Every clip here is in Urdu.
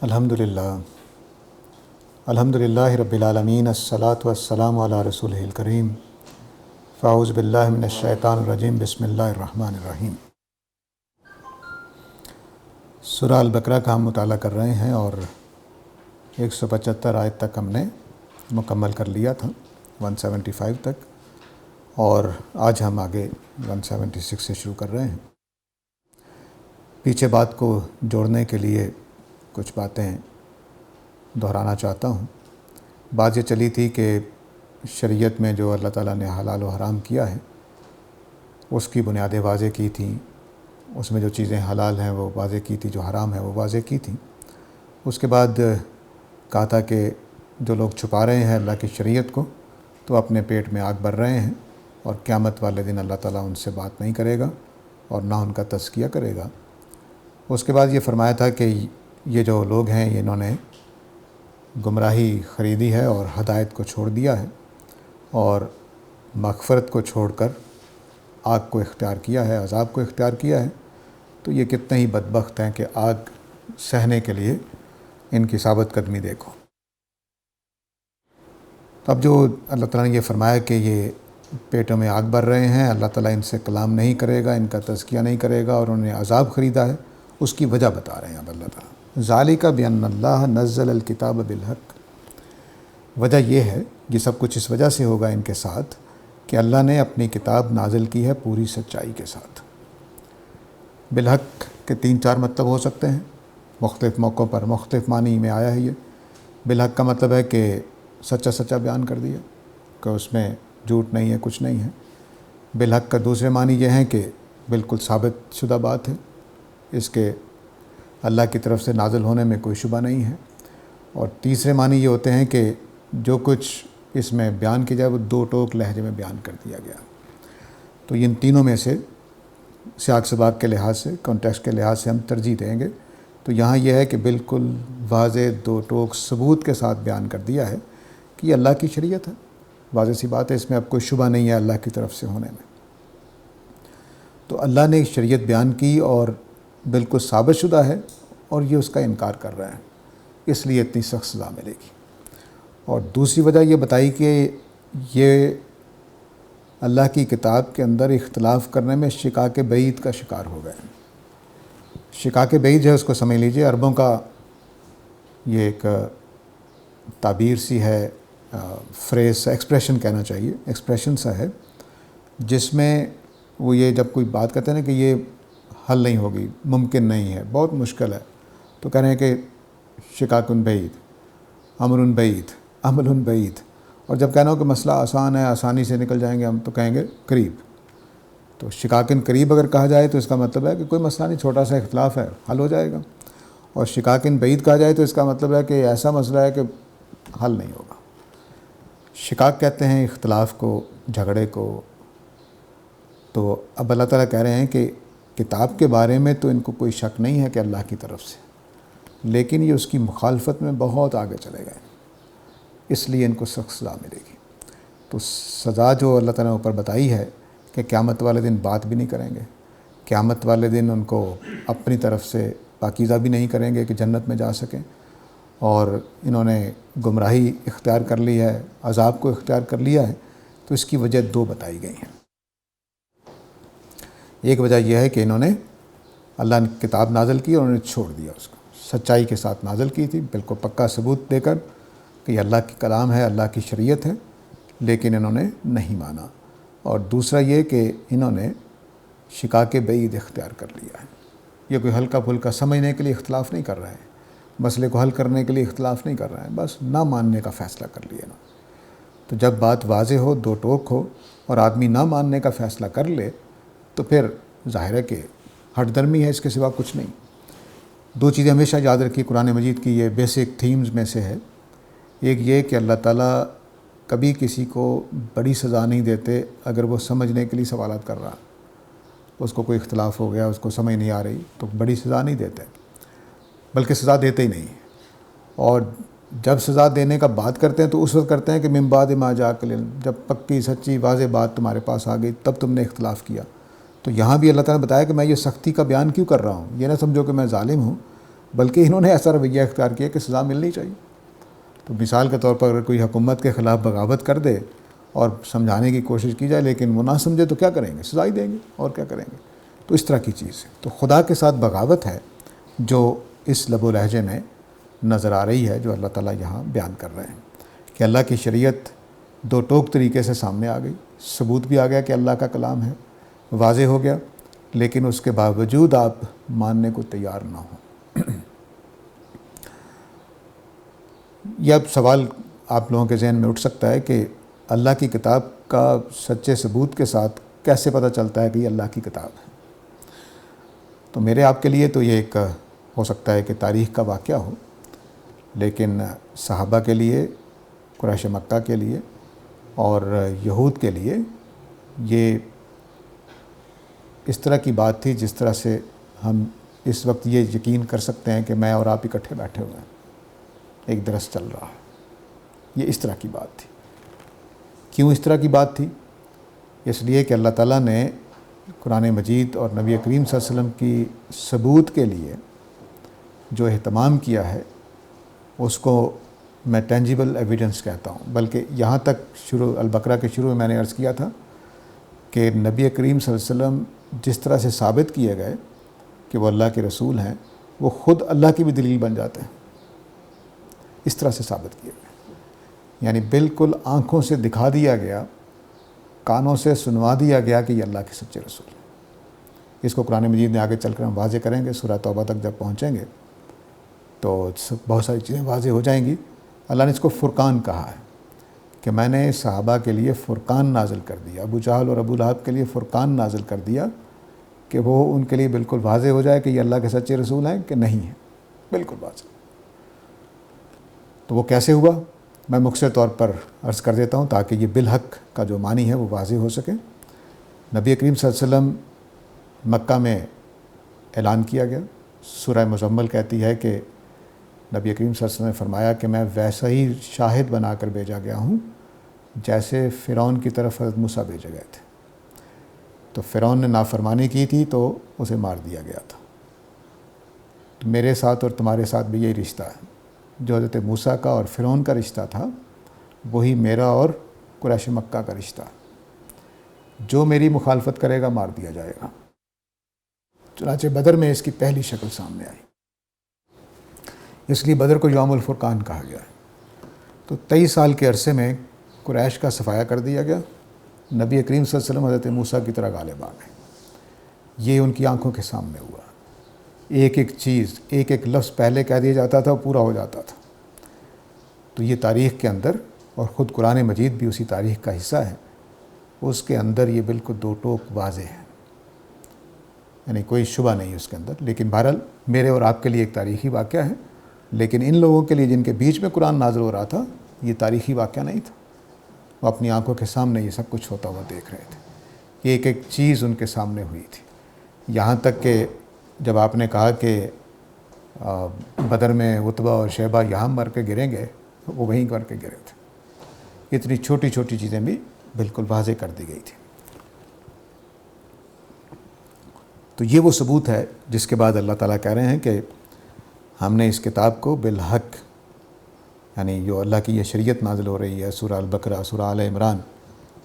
الحمدللہ رب العالمین الصلاۃ والسلام علی رسولہ الکریم فاعوذ باللہ من الشیطان الرجیم بسم اللہ الرحمن الرحیم۔ سورہ البقرہ کا ہم مطالعہ کر رہے ہیں اور 175 آیت تک ہم نے مکمل کر لیا تھا، 175 تک، اور آج ہم آگے 176 سے شروع کر رہے ہیں۔ پیچھے بات کو جوڑنے کے لیے کچھ باتیں دہرانا چاہتا ہوں۔ بات یہ چلی تھی کہ شریعت میں جو اللہ تعالیٰ نے حلال و حرام کیا ہے اس کی بنیادیں واضح کی تھیں، اس میں جو چیزیں حلال ہیں وہ واضح کی تھی، جو حرام ہے وہ واضح کی تھیں۔ اس کے بعد کہا تھا کہ جو لوگ چھپا رہے ہیں اللہ کی شریعت کو تو اپنے پیٹ میں آگ بھر رہے ہیں، اور قیامت والے دن اللہ تعالیٰ ان سے بات نہیں کرے گا اور نہ ان کا تزکیہ کرے گا۔ اس کے بعد یہ فرمایا تھا کہ یہ جو لوگ ہیں انہوں نے گمراہی خریدی ہے اور ہدایت کو چھوڑ دیا ہے، اور مغفرت کو چھوڑ کر آگ کو اختیار کیا ہے، عذاب کو اختیار کیا ہے۔ تو یہ کتنے ہی بدبخت ہیں کہ آگ سہنے کے لیے ان کی ثابت قدمی دیکھو۔ اب جو اللہ تعالیٰ نے یہ فرمایا کہ یہ پیٹوں میں آگ بھر رہے ہیں، اللہ تعالیٰ ان سے کلام نہیں کرے گا، ان کا تزکیہ نہیں کرے گا، اور انہوں نے عذاب خریدا ہے، اس کی وجہ بتا رہے ہیں اب اللہ تعالیٰ۔ ذالک بأن اللہ نزل الکتاب بالحق، وجہ یہ ہے، یہ سب کچھ اس وجہ سے ہوگا ان کے ساتھ کہ اللہ نے اپنی کتاب نازل کی ہے پوری سچائی کے ساتھ۔ بالحق کے 3-4 مطلب ہو سکتے ہیں، مختلف موقعوں پر مختلف معنی میں آیا ہے۔ یہ بالحق کا مطلب ہے کہ سچا سچا بیان کر دیا، کہ اس میں جھوٹ نہیں ہے، کچھ نہیں ہے۔ بالحق کا دوسرے معنی یہ ہیں کہ بالکل ثابت شدہ بات ہے، اس کے اللہ کی طرف سے نازل ہونے میں کوئی شبہ نہیں ہے۔ اور تیسرے معنی یہ ہوتے ہیں کہ جو کچھ اس میں بیان کیا جائے وہ 2 ٹوک لہجے میں بیان کر دیا گیا۔ تو ان تینوں میں سے سیاق سباق کے لحاظ سے، کانٹیکسٹ کے لحاظ سے ہم ترجیح دیں گے۔ تو یہاں یہ ہے کہ بالکل واضح 2 ٹوک ثبوت کے ساتھ بیان کر دیا ہے کہ یہ اللہ کی شریعت ہے، واضح سی بات ہے، اس میں اب کوئی شبہ نہیں ہے اللہ کی طرف سے ہونے میں۔ تو اللہ نے ایک شریعت بیان کی اور بالکل ثابت شدہ ہے، اور یہ اس کا انکار کر رہے ہیں، اس لیے اتنی سخت سزا ملے گی۔ اور دوسری وجہ یہ بتائی کہ یہ اللہ کی کتاب کے اندر اختلاف کرنے میں شقاق بعید کا شکار ہو گئے۔ شقاق بعید جو ہے اس کو سمجھ لیجئے، عربوں کا یہ ایک تعبیر سی ہے، فریز، ایکسپریشن کہنا چاہیے، ایکسپریشن سا ہے، جس میں وہ یہ جب کوئی بات کہتے ہیں نا کہ یہ حل نہیں ہوگی، ممکن نہیں ہے، بہت مشکل ہے، تو کہہ رہے ہیں کہ شقاق بعید، امر بعید، عمل بعید۔ اور جب کہنا ہو کہ مسئلہ آسان ہے، آسانی سے نکل جائیں گے ہم، تو کہیں گے قریب۔ تو شقاق قریب اگر کہا جائے تو اس کا مطلب ہے کہ کوئی مسئلہ نہیں، چھوٹا سا اختلاف ہے، حل ہو جائے گا۔ اور شقاق بعید کہا جائے تو اس کا مطلب ہے کہ ایسا مسئلہ ہے کہ حل نہیں ہوگا۔ شقاق کہتے ہیں اختلاف کو، جھگڑے کو۔ تو اب اللہ تعالیٰ کہہ رہے ہیں کہ کتاب کے بارے میں تو ان کو کوئی شک نہیں ہے کہ اللہ کی طرف سے، لیکن یہ اس کی مخالفت میں بہت آگے چلے گئے، اس لیے ان کو سخت سزا ملے گی۔ تو سزا جو اللہ تعالیٰ نے اوپر بتائی ہے کہ قیامت والے دن بات بھی نہیں کریں گے، قیامت والے دن ان کو اپنی طرف سے پاکیزہ بھی نہیں کریں گے کہ جنت میں جا سکیں، اور انہوں نے گمراہی اختیار کر لی ہے، عذاب کو اختیار کر لیا ہے۔ تو اس کی وجہ 2 بتائی گئی ہیں۔ ایک وجہ یہ ہے کہ انہوں نے اللہ نے کتاب نازل کی اور انہوں نے چھوڑ دیا، اس کو سچائی کے ساتھ نازل کی تھی، بالکل پکا ثبوت دے کر کہ یہ اللہ کی کلام ہے، اللہ کی شریعت ہے، لیکن انہوں نے نہیں مانا۔ اور دوسرا یہ کہ انہوں نے شقاق بعید اختیار کر لیا ہے۔ یہ کوئی ہلکا پھلکا سمجھنے کے لیے اختلاف نہیں کر رہے ہیں، مسئلے کو حل کرنے کے لیے اختلاف نہیں کر رہے ہیں، بس نہ ماننے کا فیصلہ کر لیا نا۔ تو جب بات واضح ہو، 2 ٹوک ہو، اور آدمی نہ ماننے کا فیصلہ کر لے تو پھر ظاہر ہے کہ ہٹ درمی ہے، اس کے سوا کچھ نہیں۔ 2 چیزیں ہمیشہ یاد رکھی، قرآن مجید کی یہ بیسک تھیمز میں سے ہے۔ ایک یہ کہ اللہ تعالیٰ کبھی کسی کو بڑی سزا نہیں دیتے اگر وہ سمجھنے کے لیے سوالات کر رہا، اس کو کوئی اختلاف ہو گیا، اس کو سمجھ نہیں آ رہی، تو بڑی سزا نہیں دیتے، بلکہ سزا دیتے ہی نہیں۔ اور جب سزا دینے کا بات کرتے ہیں تو اس وقت کرتے ہیں کہ من بعد ما جاءک العلم، جب پکی سچی واضح بات تمہارے پاس آ گئی تب تم نے اختلاف کیا۔ تو یہاں بھی اللہ تعالیٰ نے بتایا کہ میں یہ سختی کا بیان کیوں کر رہا ہوں، یہ نہ سمجھو کہ میں ظالم ہوں، بلکہ انہوں نے ایسا رویہ اختیار کیا کہ سزا ملنی چاہیے۔ تو مثال کے طور پر اگر کوئی حکومت کے خلاف بغاوت کر دے اور سمجھانے کی کوشش کی جائے لیکن وہ نہ سمجھے تو کیا کریں گے؟ سزا ہی دیں گے، اور کیا کریں گے؟ تو اس طرح کی چیز ہے۔ تو خدا کے ساتھ بغاوت ہے جو اس لب و لہجے میں نظر آ رہی ہے، جو اللہ تعالیٰ یہاں بیان کر رہے ہیں کہ اللہ کی شریعت دو ٹوک طریقے سے سامنے آ گئی، ثبوت بھی آ گیا کہ اللہ کا کلام ہے، واضح ہو گیا، لیکن اس کے باوجود آپ ماننے کو تیار نہ ہوں۔ یہ اب سوال آپ لوگوں کے ذہن میں اٹھ سکتا ہے کہ اللہ کی کتاب کا سچے ثبوت کے ساتھ کیسے پتہ چلتا ہے کہ یہ اللہ کی کتاب ہے؟ تو میرے آپ کے لیے تو یہ ایک ہو سکتا ہے کہ تاریخ کا واقعہ ہو، لیکن صحابہ کے لیے، قریش مکہ کے لیے اور یہود کے لیے یہ اس طرح کی بات تھی جس طرح سے ہم اس وقت یہ یقین کر سکتے ہیں کہ میں اور آپ اکٹھے بیٹھے ہوئے ہیں، ایک درس چل رہا ہے۔ یہ اس طرح کی بات تھی۔ کیوں اس طرح کی بات تھی؟ اس لیے کہ اللہ تعالیٰ نے قرآن مجید اور نبی کریم صلی اللہ علیہ وسلم کی ثبوت کے لیے جو اہتمام کیا ہے اس کو میں ٹینجیبل ایویڈنس کہتا ہوں۔ بلکہ یہاں تک البقرہ کے شروع میں میں نے عرض کیا تھا کہ نبی کریم صلی اللہ علیہ وسلم جس طرح سے ثابت کیے گئے کہ وہ اللہ کے رسول ہیں، وہ خود اللہ کی بھی دلیل بن جاتے ہیں، اس طرح سے ثابت کیے گئے۔ یعنی بالکل آنکھوں سے دکھا دیا گیا، کانوں سے سنوا دیا گیا کہ یہ اللہ کے سچے رسول ہیں۔ اس کو قرآن مجید میں آگے چل کر ہم واضح کریں گے، سورہ توبہ تک جب پہنچیں گے تو بہت ساری چیزیں واضح ہو جائیں گی۔ اللہ نے اس کو فرقان کہا ہے کہ میں نے صحابہ کے لیے فرقان نازل کر دیا، ابو جہل اور ابو لہب کے لیے فرقان نازل کر دیا کہ وہ ان کے لیے بالکل واضح ہو جائے کہ یہ اللہ کے سچے رسول ہیں کہ نہیں ہیں، بالکل واضح۔ تو وہ کیسے ہوا؟ میں مختصر طور پر عرض کر دیتا ہوں تاکہ یہ بالحق کا جو معنی ہے وہ واضح ہو سکے۔ نبی کریم صلی اللہ علیہ وسلم مکہ میں اعلان کیا گیا۔ سورہ مزمل کہتی ہے کہ نبی کریم صلی اللہ علیہ وسلم نے فرمایا کہ میں ویسا ہی شاہد بنا کر بھیجا گیا ہوں جیسے فرعون کی طرف حضرت موسیٰ بھیجے گئے تھے۔ تو فرعون نے نافرمانی کی تھی تو اسے مار دیا گیا تھا۔ تو میرے ساتھ اور تمہارے ساتھ بھی یہی رشتہ ہے، جو حضرت موسیٰ کا اور فرعون کا رشتہ تھا وہی میرا اور قریش مکہ کا رشتہ۔ جو میری مخالفت کرے گا مار دیا جائے گا۔ چنانچہ بدر میں اس کی پہلی شکل سامنے آئی، اس لیے بدر کو یوم الفرقان کہا گیا ہے۔ تو 23 سال کے عرصے میں قریش کا صفایا کر دیا گیا، نبی کریم صلی اللہ علیہ وسلم حضرت موسیٰ کی طرح غالب آ گئے۔ یہ ان کی آنکھوں کے سامنے ہوا، ایک ایک چیز، ایک ایک لفظ پہلے کہہ دیا جاتا تھا، پورا ہو جاتا تھا۔ تو یہ تاریخ کے اندر، اور خود قرآن مجید بھی اسی تاریخ کا حصہ ہے، اس کے اندر یہ بالکل دو ٹوک واضح ہے، یعنی کوئی شبہ نہیں اس کے اندر۔ لیکن بہرحال میرے اور آپ کے لیے ایک تاریخی واقعہ ہے، لیکن ان لوگوں کے لیے جن کے بیچ میں قرآن نازل ہو رہا تھا یہ تاریخی واقعہ نہیں تھا۔ وہ اپنی آنکھوں کے سامنے یہ سب کچھ ہوتا ہوا دیکھ رہے تھے، ایک ایک چیز ان کے سامنے ہوئی تھی۔ یہاں تک کہ جب آپ نے کہا کہ بدر میں عتبہ اور شیبہ یہاں مر کے گریں گے، وہ وہیں کر کے گرے تھے۔ اتنی چھوٹی چھوٹی چیزیں بھی بالکل واضح کر دی گئی تھی۔ تو یہ وہ ثبوت ہے جس کے بعد اللہ تعالیٰ کہہ رہے ہیں کہ ہم نے اس کتاب کو بالحق، یعنی جو اللہ کی یہ شریعت نازل ہو رہی ہے، سورہ البقرہ، سورہ آل عمران،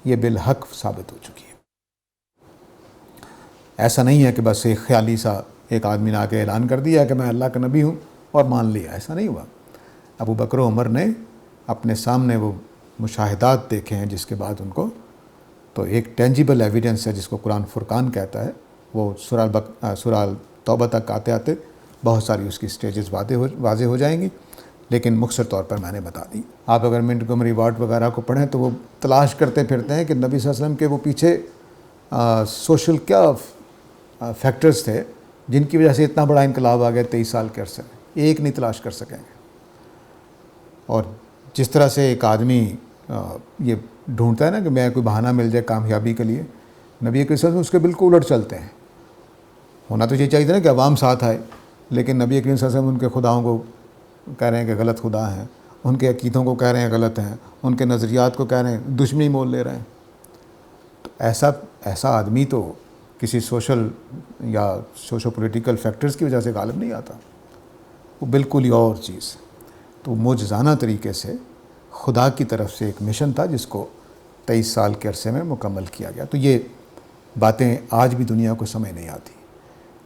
یہ بالحق ثابت ہو چکی ہے۔ ایسا نہیں ہے کہ بس ایک خیالی سا ایک آدمی نے آ کے اعلان کر دیا کہ میں اللہ کا نبی ہوں اور مان لیا، ایسا نہیں ہوا۔ ابو بکر و عمر نے اپنے سامنے وہ مشاہدات دیکھے ہیں جس کے بعد ان کو تو ایک ٹینجیبل ایویڈنس ہے جس کو قرآن فرقان کہتا ہے، وہ سورہ توبہ تک آتے آتے بہت ساری اس کی سٹیجز واضح ہو جائیں گی، لیکن مختصر طور پر میں نے بتا دی۔ آپ اگر منٹگمری وارٹ وغیرہ کو پڑھیں تو وہ تلاش کرتے پھرتے ہیں کہ نبی صلی اللہ علیہ وسلم کے وہ پیچھے سوشل کیا فیکٹرز تھے جن کی وجہ سے اتنا بڑا انقلاب آ گیا 23 سال کے عرصے میں، ایک نہیں تلاش کر سکیں گے۔ اور جس طرح سے ایک آدمی یہ ڈھونڈتا ہے نا کہ میں کوئی بہانہ مل جائے کامیابی کے لیے، نبی کریم صلی اللہ علیہ وسلم اس کے بالکل الٹ چلتے ہیں۔ ہونا تو یہ چاہیے تھا نا کہ عوام ساتھ آئے، لیکن نبی کریم صلی اللہ علیہ وسلم ان کے خداؤں کو کہہ رہے ہیں کہ غلط خدا ہیں، ان کے عقیدوں کو کہہ رہے ہیں غلط ہیں، ان کے نظریات کو کہہ رہے ہیں دشمنی مول لے رہے ہیں۔ تو ایسا آدمی تو کسی سوشل یا سوشو پولیٹیکل فیکٹرز کی وجہ سے غالب نہیں آتا، وہ بالکل ہی اور چیز ہے۔ تو معجزانہ طریقے سے خدا کی طرف سے ایک مشن تھا جس کو 23 سال کے عرصے میں مکمل کیا گیا۔ تو یہ باتیں آج بھی دنیا کو سمجھ نہیں آتی۔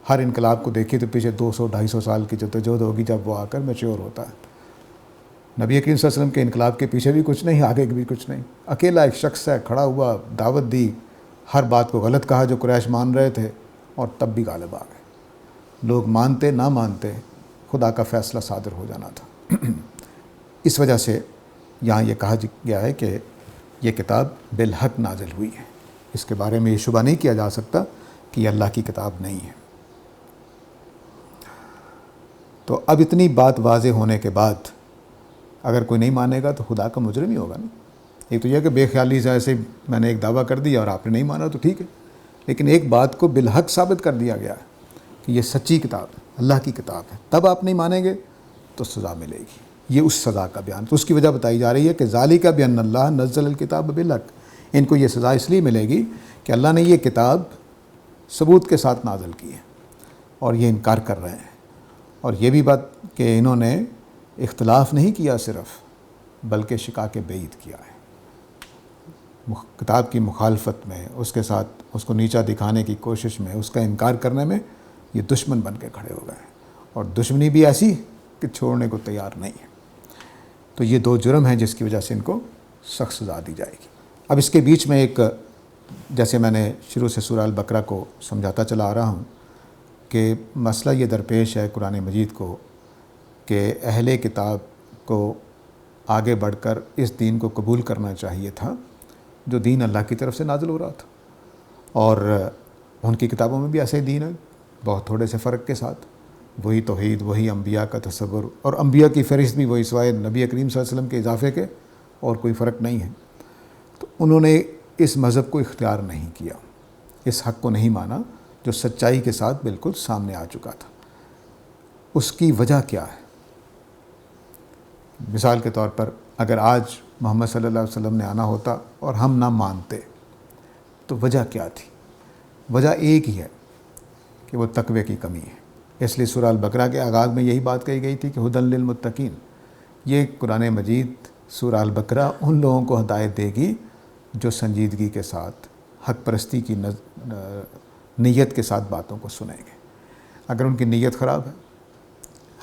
ہر انقلاب کو دیکھیے تو پیچھے 200-250 سال کی جدوجہد ہوگی جب وہ آ کر میچور ہوتا ہے۔ نبی کریم صلی اللہ علیہ وسلم کے انقلاب کے پیچھے بھی کچھ نہیں، آگے بھی کچھ نہیں، اکیلا ایک شخص ہے، کھڑا ہوا، دعوت دی، ہر بات کو غلط کہا جو قریش مان رہے تھے، اور تب بھی غالب آ گئے۔ لوگ مانتے نہ مانتے، خدا کا فیصلہ صادر ہو جانا تھا۔ اس وجہ سے یہاں یہ کہا گیا ہے کہ یہ کتاب بالحق نازل ہوئی ہے۔ اس کے بارے میں یہ شبہ نہیں کیا جا سکتا کہ یہ اللہ کی کتاب نہیں ہے۔ تو اب اتنی بات واضح ہونے کے بعد اگر کوئی نہیں مانے گا تو خدا کا مجرم ہی ہوگا نا۔ ایک تو یہ کہ بے خیالی سے ایسے میں نے ایک دعویٰ کر دیا اور آپ نے نہیں مانا تو ٹھیک ہے، لیکن ایک بات کو بالحق ثابت کر دیا گیا ہے کہ یہ سچی کتاب ہے، اللہ کی کتاب ہے، تب آپ نہیں مانیں گے تو سزا ملے گی۔ یہ اس سزا کا بیان، تو اس کی وجہ بتائی جا رہی ہے کہ ذالک بان اللہ نزل الکتاب بالحق، ان کو یہ سزا اس لیے ملے گی کہ اللہ نے یہ کتاب ثبوت کے ساتھ نازل کی ہے اور یہ انکار کر رہے ہیں۔ اور یہ بھی بات کہ انہوں نے اختلاف نہیں کیا صرف، بلکہ شقاق بعید کیا ہے۔ کتاب کی مخالفت میں، اس کے ساتھ اس کو نیچا دکھانے کی کوشش میں، اس کا انکار کرنے میں یہ دشمن بن کے کھڑے ہو گئے ہیں، اور دشمنی بھی ایسی کہ چھوڑنے کو تیار نہیں ہے۔ تو یہ دو جرم ہیں جس کی وجہ سے ان کو سخت سزا دی جائے گی۔ اب اس کے بیچ میں ایک، جیسے میں نے شروع سے سورہ البقرہ کو سمجھاتا چلا آ رہا ہوں کہ مسئلہ یہ درپیش ہے قرآن مجید کو کہ اہل کتاب کو آگے بڑھ کر اس دین کو قبول کرنا چاہیے تھا جو دین اللہ کی طرف سے نازل ہو رہا تھا، اور ان کی کتابوں میں بھی ایسے دین ہے، بہت تھوڑے سے فرق کے ساتھ، وہی توحید، وہی انبیاء کا تصور، اور انبیاء کی فہرست بھی وہی، سوائے نبی کریم صلی اللہ علیہ وسلم کے اضافے کے اور کوئی فرق نہیں ہے۔ تو انہوں نے اس مذہب کو اختیار نہیں کیا، اس حق کو نہیں مانا جو سچائی کے ساتھ بالکل سامنے آ چکا تھا۔ اس کی وجہ کیا ہے؟ مثال کے طور پر اگر آج محمد صلی اللہ علیہ وسلم نے آنا ہوتا اور ہم نہ مانتے تو وجہ کیا تھی؟ وجہ ایک ہی ہے کہ وہ تقوی کی کمی ہے۔ اس لیے سورہ البقرہ کے آغاز میں یہی بات کہی گئی تھی کہ ھدی للمتقین۔ یہ قرآن مجید سورہ البقرہ ان لوگوں کو ہدایت دے گی جو سنجیدگی کے ساتھ حق پرستی کی نیت کے ساتھ باتوں کو سنیں گے۔ اگر ان کی نیت خراب ہے،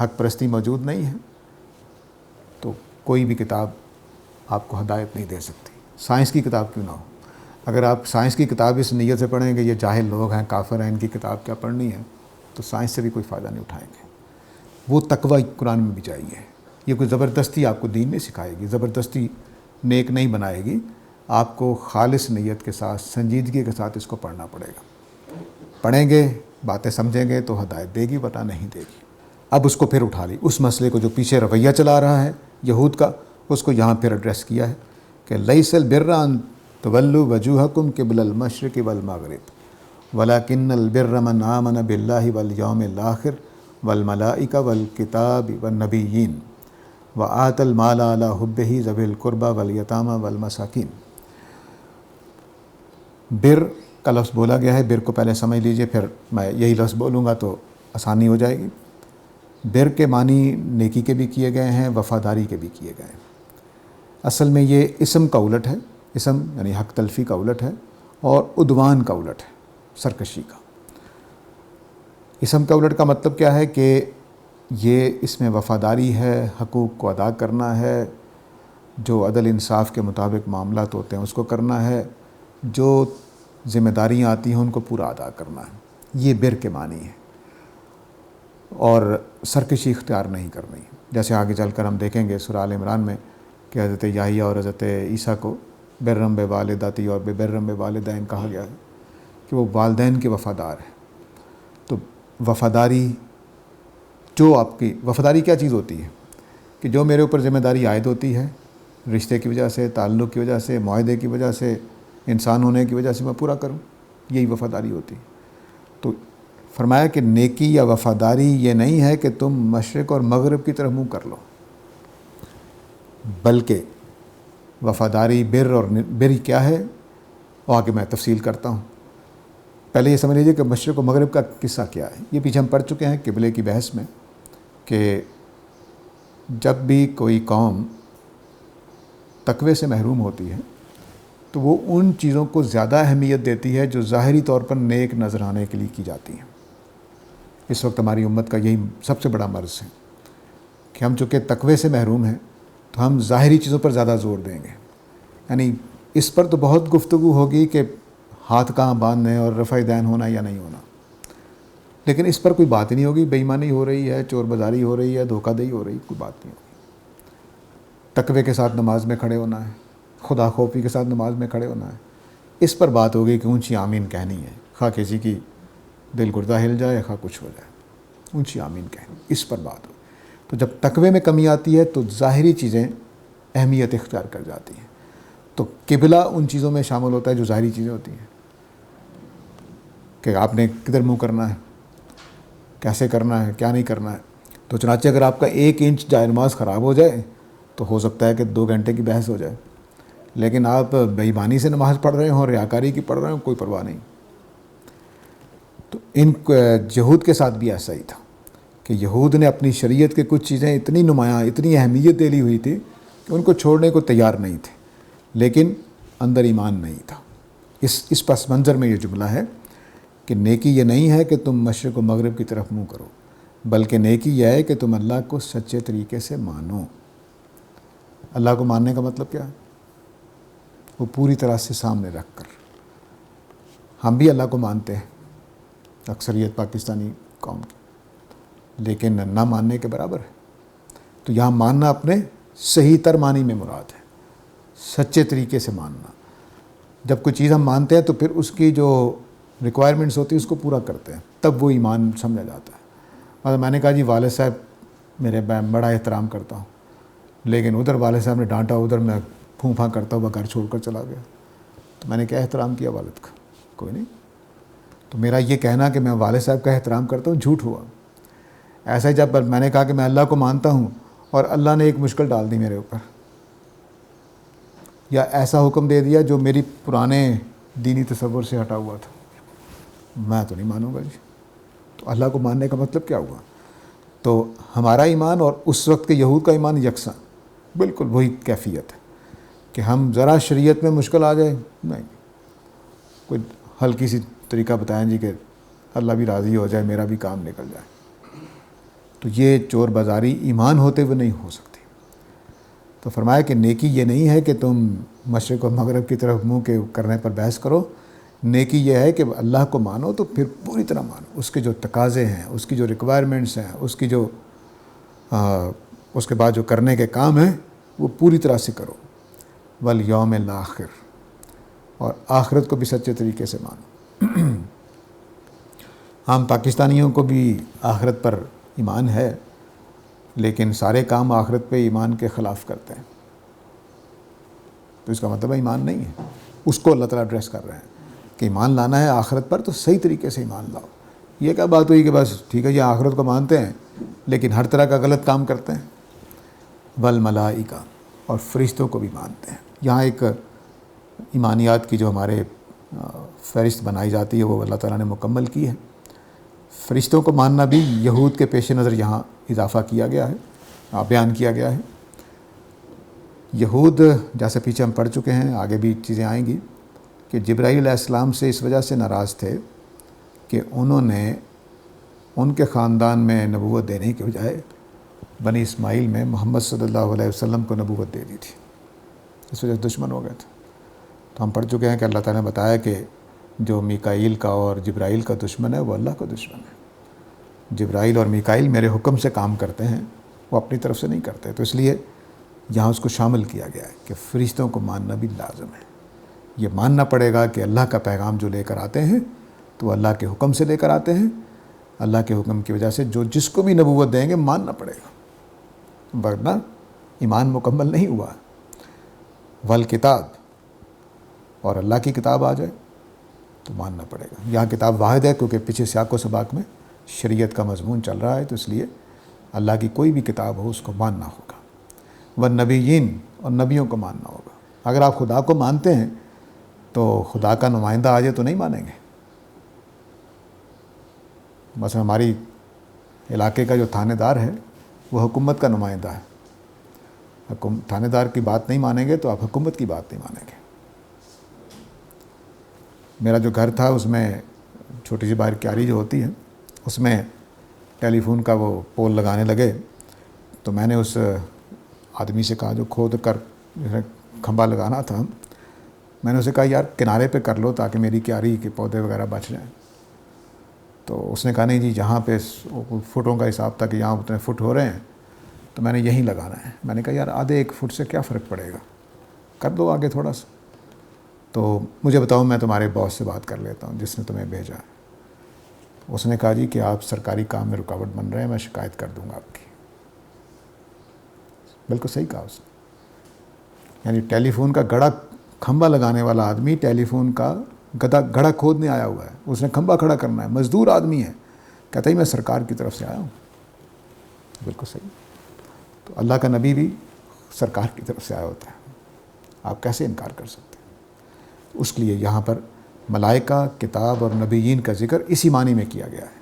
حق پرستی موجود نہیں ہے، تو کوئی بھی کتاب آپ کو ہدایت نہیں دے سکتی، سائنس کی کتاب کیوں نہ ہو۔ اگر آپ سائنس کی کتاب اس نیت سے پڑھیں گے یہ جاہل لوگ ہیں، کافر ہیں، ان کی کتاب کیا پڑھنی ہے، تو سائنس سے بھی کوئی فائدہ نہیں اٹھائیں گے۔ وہ تقوی قرآن میں بھی چاہیے۔ یہ کوئی زبردستی آپ کو دین نہیں سکھائے گی، زبردستی نیک نہیں بنائے گی، آپ کو خالص نیت کے ساتھ، سنجیدگی کے ساتھ اس کو پڑھنا پڑے گا۔ پڑھیں گے، باتیں سمجھیں گے تو ہدایت دے گی، ورنہ نہیں دے گی۔ اب اس کو پھر اٹھا لی، اس مسئلے کو جو پیچھے رویہ چلا رہا ہے یہود کا، اس کو یہاں پھر ایڈریس کیا ہے کہ لیس البر ان تولوا وجوہکم قبل المشرق والمغرب ولکن البر من آمن باللہ والیوم الآخر والملائکہ والکتاب والنبیین وآت المال علی حبہ ذوی القربى والیتامى والمساکین۔ بر کا لفظ بولا گیا ہے، بر کو پہلے سمجھ لیجئے، پھر میں یہی لفظ بولوں گا تو آسانی ہو جائے گی۔ بر کے معنی نیکی کے بھی کیے گئے ہیں، وفاداری کے بھی کیے گئے ہیں۔ اصل میں یہ اسم کا الٹ ہے، اسم یعنی حق تلفی کا الٹ ہے، اور عدوان کا الٹ ہے، سرکشی کا۔ اسم کا الٹ کا مطلب کیا ہے کہ یہ اس میں وفاداری ہے، حقوق کو ادا کرنا ہے، جو عدل انصاف کے مطابق معاملات ہوتے ہیں اس کو کرنا ہے، جو ذمہ داریاں آتی ہیں ان کو پورا ادا کرنا ہے، یہ بر کے معنی ہے، اور سرکشی اختیار نہیں کرنی۔ جیسے آگے چل کر ہم دیکھیں گے سورہ آل عمران میں کہ حضرت یحییٰ اور حضرت عیسیٰ کو برم بوالدتی اور برم بوالدین کہا گیا ہے کہ وہ والدین کے وفادار ہیں۔ تو وفاداری، جو آپ کی وفاداری کیا چیز ہوتی ہے کہ جو میرے اوپر ذمہ داری عائد ہوتی ہے، رشتے کی وجہ سے، تعلق کی وجہ سے، معاہدے کی وجہ سے، انسان ہونے کی وجہ سے میں پورا کروں، یہی وفاداری ہوتی ہے۔ تو فرمایا کہ نیکی یا وفاداری یہ نہیں ہے کہ تم مشرق اور مغرب کی طرف منہ کر لو، بلکہ وفاداری بر، اور بر کیا ہے وہ آگے میں تفصیل کرتا ہوں۔ پہلے یہ سمجھ لیجیے کہ مشرق و مغرب کا قصہ کیا ہے۔ یہ پیچھے ہم پڑھ چکے ہیں قبلے کی بحث میں کہ جب بھی کوئی قوم تقوی سے محروم ہوتی ہے تو وہ ان چیزوں کو زیادہ اہمیت دیتی ہے جو ظاہری طور پر نیک نظر آنے کے لیے کی جاتی ہیں۔ اس وقت ہماری امت کا یہی سب سے بڑا مرض ہے کہ ہم چونکہ تقوی سے محروم ہیں تو ہم ظاہری چیزوں پر زیادہ زور دیں گے۔ یعنی اس پر تو بہت گفتگو ہوگی کہ ہاتھ کہاں باندھنے اور رفع دین ہونا یا نہیں ہونا، لیکن اس پر کوئی بات ہی نہیں ہوگی۔ بے ایمانی ہو رہی ہے، چور بازاری ہو رہی ہے، دھوکہ دہی ہو رہی، کوئی بات نہیں ہوگی۔ تقوی کے ساتھ نماز میں کھڑے ہونا ہے، خدا خوفی کے ساتھ نماز میں کھڑے ہونا ہے، اس پر بات ہوگی کہ اونچی آمین کہنی ہے، خواہ کسی کی دل گردہ ہل جائے، خواہ کچھ ہو جائے، اونچی آمین کہنی، اس پر بات ہو۔ تو جب تقوی میں کمی آتی ہے تو ظاہری چیزیں اہمیت اختیار کر جاتی ہیں۔ تو قبلہ ان چیزوں میں شامل ہوتا ہے جو ظاہری چیزیں ہوتی ہیں، کہ آپ نے کدھر منہ کرنا ہے، کیسے کرنا ہے، کیا نہیں کرنا ہے۔ تو چنانچہ اگر آپ کا 1 انچ جائے نماز خراب ہو جائے تو ہو سکتا ہے کہ 2 گھنٹے کی بحث ہو جائے، لیکن آپ بے ایمانی سے نماز پڑھ رہے ہوں، ریاکاری کی پڑھ رہے ہوں، کوئی پرواہ نہیں۔ تو ان یہود کے ساتھ بھی ایسا ہی تھا کہ یہود نے اپنی شریعت کے کچھ چیزیں اتنی نمایاں، اتنی اہمیت دے لی ہوئی تھی کہ ان کو چھوڑنے کو تیار نہیں تھے، لیکن اندر ایمان نہیں تھا۔ اس پس منظر میں یہ جملہ ہے کہ نیکی یہ نہیں ہے کہ تم مشرق و مغرب کی طرف منہ کرو، بلکہ نیکی یہ ہے کہ تم اللہ کو سچے طریقے سے مانو۔ اللہ کو ماننے کا مطلب کیا ہے؟ وہ پوری طرح سے سامنے رکھ کر۔ ہم بھی اللہ کو مانتے ہیں، اکثریت پاکستانی قوم کی، لیکن نہ ماننے کے برابر ہے۔ تو یہاں ماننا اپنے صحیح تر معنی میں مراد ہے، سچے طریقے سے ماننا۔ جب کوئی چیز ہم مانتے ہیں تو پھر اس کی جو ریکوائرمنٹس ہوتی ہے اس کو پورا کرتے ہیں، تب وہ ایمان سمجھا جاتا ہے۔ مطلب میں نے کہا جی والد صاحب میرے بڑا احترام کرتا ہوں، لیکن ادھر والد صاحب نے ڈانٹا، ادھر میں پھوں پھاں کرتا ہوا گھر چھوڑ کر چلا گیا، تو میں نے کیا احترام کیا والد کا؟ کوئی نہیں۔ تو میرا یہ کہنا کہ میں والد صاحب کا احترام کرتا ہوں جھوٹ ہوا۔ ایسا ہی جب میں نے کہا کہ میں اللہ کو مانتا ہوں اور اللہ نے ایک مشکل ڈال دی میرے اوپر، یا ایسا حکم دے دیا جو میری پرانے دینی تصور سے ہٹا ہوا تھا، میں تو نہیں مانوں گا جی۔ تو اللہ کو ماننے کا مطلب کیا ہوا؟ تو ہمارا ایمان اور اس وقت کے یہود کا ایمان یکساں، بالکل وہی کیفیت ہے کہ ہم ذرا شریعت میں مشکل آ جائے، نہیں، کوئی ہلکی سی طریقہ بتائیں جی کہ اللہ بھی راضی ہو جائے، میرا بھی کام نکل جائے۔ تو یہ چور بازاری ایمان ہوتے ہوئے نہیں ہو سکتی۔ تو فرمایا کہ نیکی یہ نہیں ہے کہ تم مشرق و مغرب کی طرف منہ کے کرنے پر بحث کرو، نیکی یہ ہے کہ اللہ کو مانو تو پھر پوری طرح مانو، اس کے جو تقاضے ہیں، اس کی جو ریکوائرمنٹس ہیں، اس کی جو اس کے بعد جو کرنے کے کام ہیں وہ پوری طرح سے کرو۔ والیوم الآخر، اور آخرت کو بھی سچے طریقے سے مانو۔ ہم پاکستانیوں کو بھی آخرت پر ایمان ہے، لیکن سارے کام آخرت پہ ایمان کے خلاف کرتے ہیں، تو اس کا مطلب ایمان نہیں ہے۔ اس کو اللہ تعالیٰ ایڈریس کر رہے ہیں کہ ایمان لانا ہے آخرت پر تو صحیح طریقے سے ایمان لاؤ۔ یہ کیا بات ہوئی کہ بس ٹھیک ہے یہ آخرت کو مانتے ہیں لیکن ہر طرح کا غلط کام کرتے ہیں؟ والملائکہ، اور فرشتوں کو بھی مانتے ہیں۔ یہاں ایک ایمانیات کی جو ہمارے فہرست بنائی جاتی ہے وہ اللہ تعالیٰ نے مکمل کی ہے۔ فرشتوں کو ماننا بھی یہود کے پیش نظر یہاں اضافہ کیا گیا ہے، بیان کیا گیا ہے۔ یہود جیسے پیچھے ہم پڑھ چکے ہیں، آگے بھی چیزیں آئیں گی، کہ جبرائیل علیہ السلام سے اس وجہ سے ناراض تھے کہ انہوں نے ان کے خاندان میں نبوت دینے کے بجائے بنی اسماعیل میں محمد صلی اللہ علیہ وسلم کو نبوت دے دی تھی، اس وجہ سے دشمن ہو گئے تھے۔ تو ہم پڑھ چکے ہیں کہ اللہ تعالیٰ نے بتایا کہ جو میکائیل کا اور جبرائیل کا دشمن ہے وہ اللہ کا دشمن ہے۔ جبرائیل اور میکائیل میرے حکم سے کام کرتے ہیں، وہ اپنی طرف سے نہیں کرتے، تو اس لیے یہاں اس کو شامل کیا گیا ہے کہ فرشتوں کو ماننا بھی لازم ہے۔ یہ ماننا پڑے گا کہ اللہ کا پیغام جو لے کر آتے ہیں تو وہ اللہ کے حکم سے لے کر آتے ہیں، اللہ کے حکم کی وجہ سے جو جس کو بھی نبوت دیں گے ماننا پڑے گا، ورنہ ایمان مکمل نہیں ہوا۔ والکتاب، اور اللہ کی کتاب آ جائے تو ماننا پڑے گا۔ یہاں کتاب واحد ہے کیونکہ پیچھے سیاق و سباق میں شریعت کا مضمون چل رہا ہے، تو اس لیے اللہ کی کوئی بھی کتاب ہو اس کو ماننا ہوگا۔ والنبیین، اور نبیوں کو ماننا ہوگا۔ اگر آپ خدا کو مانتے ہیں تو خدا کا نمائندہ آ جائے تو نہیں مانیں گے؟ مثلا ہماری علاقے کا جو تھانے دار ہے وہ حکومت کا نمائندہ ہے، تھانے دار کی بات نہیں مانیں گے تو آپ حکومت کی بات نہیں مانیں گے. میرا جو گھر تھا اس میں چھوٹی سی باہر کیاری جو ہوتی ہے اس میں ٹیلی فون کا وہ پول لگانے لگے. تو میں نے اس آدمی سے کہا جو کھود کر کھمبا لگانا تھا، میں نے اسے کہا یار کنارے پہ کر لو تاکہ میری کیاری کے پودے وغیرہ بچ جائیں. تو اس نے کہا نہیں جی جہاں پہ فٹوں کا حساب تھا کہ یہاں اتنے فٹ ہو رہے ہیں تو میں نے یہیں لگانا ہے. میں نے کہا یار آدھے 1 فٹ سے کیا فرق پڑے گا، کر دو آگے تھوڑا سا. تو مجھے بتاؤ میں تمہارے باس سے بات کر لیتا ہوں جس نے تمہیں بھیجا ہے. اس نے کہا جی کہ آپ سرکاری کام میں رکاوٹ بن رہے ہیں، میں شکایت کر دوں گا آپ کی. بالکل صحیح کہا اس نے. یعنی ٹیلی فون کا گڑا کھمبا لگانے والا آدمی ٹیلی فون کا گڑا کھودنے آیا ہوا ہے، اس نے کھمبا کھڑا کرنا ہے، مزدور آدمی ہے، کہتا ہی میں سرکار کی طرف سے آیا ہوں. بالکل صحیح. تو اللہ کا نبی بھی سرکار کی طرف سے آیا ہوتا ہے، آپ کیسے انکار کر سکتے ہیں؟ اس لیے یہاں پر ملائکہ، کتاب اور نبیین کا ذکر اسی معنی میں کیا گیا ہے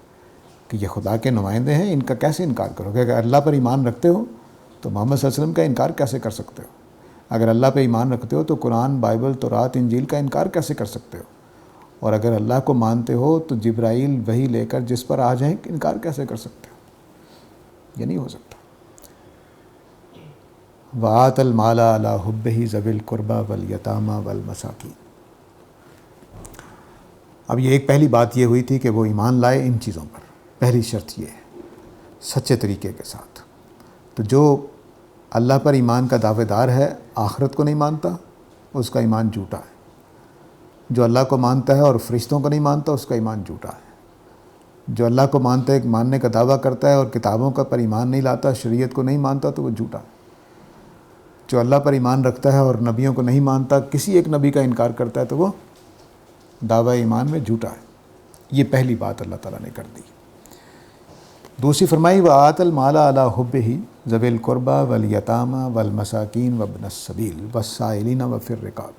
کہ یہ خدا کے نمائندے ہیں، ان کا کیسے انکار کرو گے؟ اگر اللہ پر ایمان رکھتے ہو تو محمد صلی اللہ علیہ وسلم کا انکار کیسے کر سکتے ہو؟ اگر اللہ پہ ایمان رکھتے ہو تو قرآن، بائبل، تورات، انجیل کا انکار کیسے کر سکتے ہو؟ اور اگر اللہ کو مانتے ہو تو جبرائیل وحی لے کر جس پر آ جائیں انکار کیسے کر سکتے ہو؟ یہ نہیں ہو سکتا. وَآتَ الْمَالَ عَلَىٰ حُبِّهِ ذَوِي الْقُرْبَىٰ وَالْيَتَامَىٰ وَالْمَسَاكِينِ. اب یہ ایک پہلی بات یہ ہوئی تھی کہ وہ ایمان لائے ان چیزوں پر. پہلی شرط یہ ہے سچے طریقے کے ساتھ. تو جو اللہ پر ایمان کا دعوے دار ہے آخرت کو نہیں مانتا اس کا ایمان جھوٹا ہے. جو اللہ کو مانتا ہے اور فرشتوں کو نہیں مانتا اس کا ایمان جھوٹا ہے. جو اللہ کو مانتا ہے ماننے کا دعویٰ کرتا ہے اور کتابوں کا پر ایمان نہیں لاتا، شریعت کو نہیں مانتا تو وہ جھوٹا ہے. جو اللہ پر ایمان رکھتا ہے اور نبیوں کو نہیں مانتا، کسی ایک نبی کا انکار کرتا ہے تو وہ دعویٰ ایمان میں جھوٹا ہے. یہ پہلی بات اللہ تعالیٰ نے کر دی. دوسری فرمائی وَآتَ الْمَالَ عَلَىٰ حُبِّهِ ذَوِي الْقُرْبَىٰ وَالْيَتَامَىٰ وَالْمَسَاكِينِ وَابْنَ السَّبِيلِ وَالسَّائِلِينَ وَفِي الرِّقَابِ.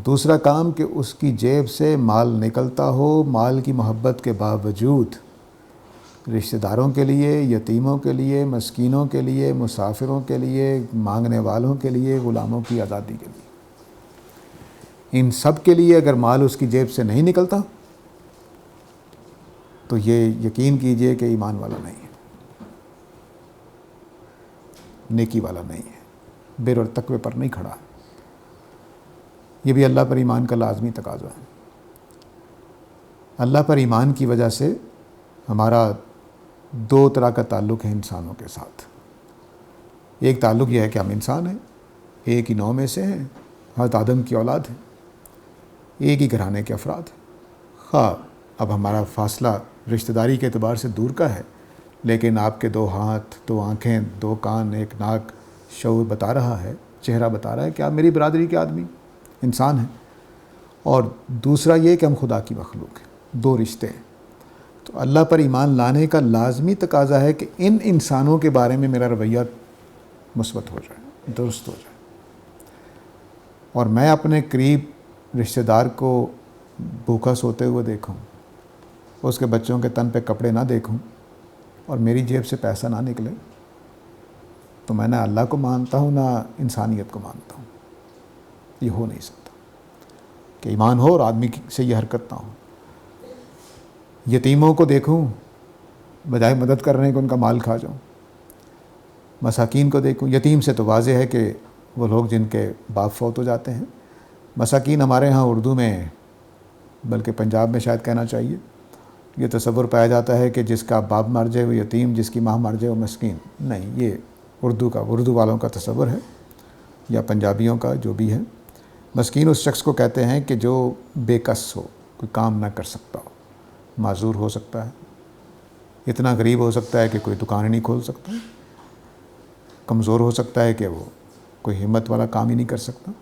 دوسرا کام کہ اس کی جیب سے مال نکلتا ہو، مال کی محبت کے باوجود رشتہ داروں کے لیے، یتیموں کے لیے، مسکینوں کے لیے، مسافروں کے لیے، مانگنے والوں کے لیے، غلاموں کی آزادی کے لیے، ان سب کے لیے اگر مال اس کی جیب سے نہیں نکلتا تو یہ یقین کیجئے کہ ایمان والا نہیں ہے، نیکی والا نہیں ہے، بر اور تقوی پر نہیں کھڑا. یہ بھی اللہ پر ایمان کا لازمی تقاضا ہے. اللہ پر ایمان کی وجہ سے ہمارا 2 طرح کا تعلق ہے انسانوں کے ساتھ. ایک تعلق یہ ہے کہ ہم انسان ہیں، ایک ہی نوع میں سے ہیں، حضرت آدم کی اولاد ہیں، ایک ہی گھرانے کے افراد ہیں. خواہ اب ہمارا فاصلہ رشتہ داری کے اعتبار سے دور کا ہے، لیکن آپ کے 2 ہاتھ، 2 آنکھیں، 2 کان، 1 ناک شعور بتا رہا ہے، چہرہ بتا رہا ہے کہ آپ میری برادری کے آدمی انسان ہیں. اور دوسرا یہ کہ ہم خدا کی مخلوق ہیں، 2 رشتے ہیں. تو اللہ پر ایمان لانے کا لازمی تقاضا ہے کہ ان انسانوں کے بارے میں میرا رویہ مثبت ہو جائے، درست ہو جائے، اور میں اپنے قریب رشتہ دار کو بھوکا سوتے ہوئے دیکھوں، اس کے بچوں کے تن پہ کپڑے نہ دیکھوں اور میری جیب سے پیسہ نہ نکلے، تو میں نہ اللہ کو مانتا ہوں نہ انسانیت کو مانتا ہوں. یہ ہو نہیں سکتا کہ ایمان ہو اور آدمی سے یہ حرکت نہ ہو. یتیموں کو دیکھوں بجائے مدد کرنے کو ان کا مال کھا جاؤں. مساکین کو دیکھوں. یتیم سے تو واضح ہے کہ وہ لوگ جن کے باپ فوت ہو جاتے ہیں. مساکین ہمارے ہاں اردو میں بلکہ پنجاب میں شاید کہنا چاہیے، یہ تصور پایا جاتا ہے کہ جس کا باپ مر جائے وہ یتیم، جس کی ماں مر جائے وہ مسکین. نہیں، یہ اردو والوں کا تصور ہے یا پنجابیوں کا جو بھی ہے. مسکین اس شخص کو کہتے ہیں کہ جو بے کس ہو، کوئی کام نہ کر سکتا ہو، معذور ہو سکتا ہے، اتنا غریب ہو سکتا ہے کہ کوئی دکان ہی نہیں کھول سکتا، کمزور ہو سکتا ہے کہ وہ کوئی ہمت والا کام ہی نہیں کر سکتا،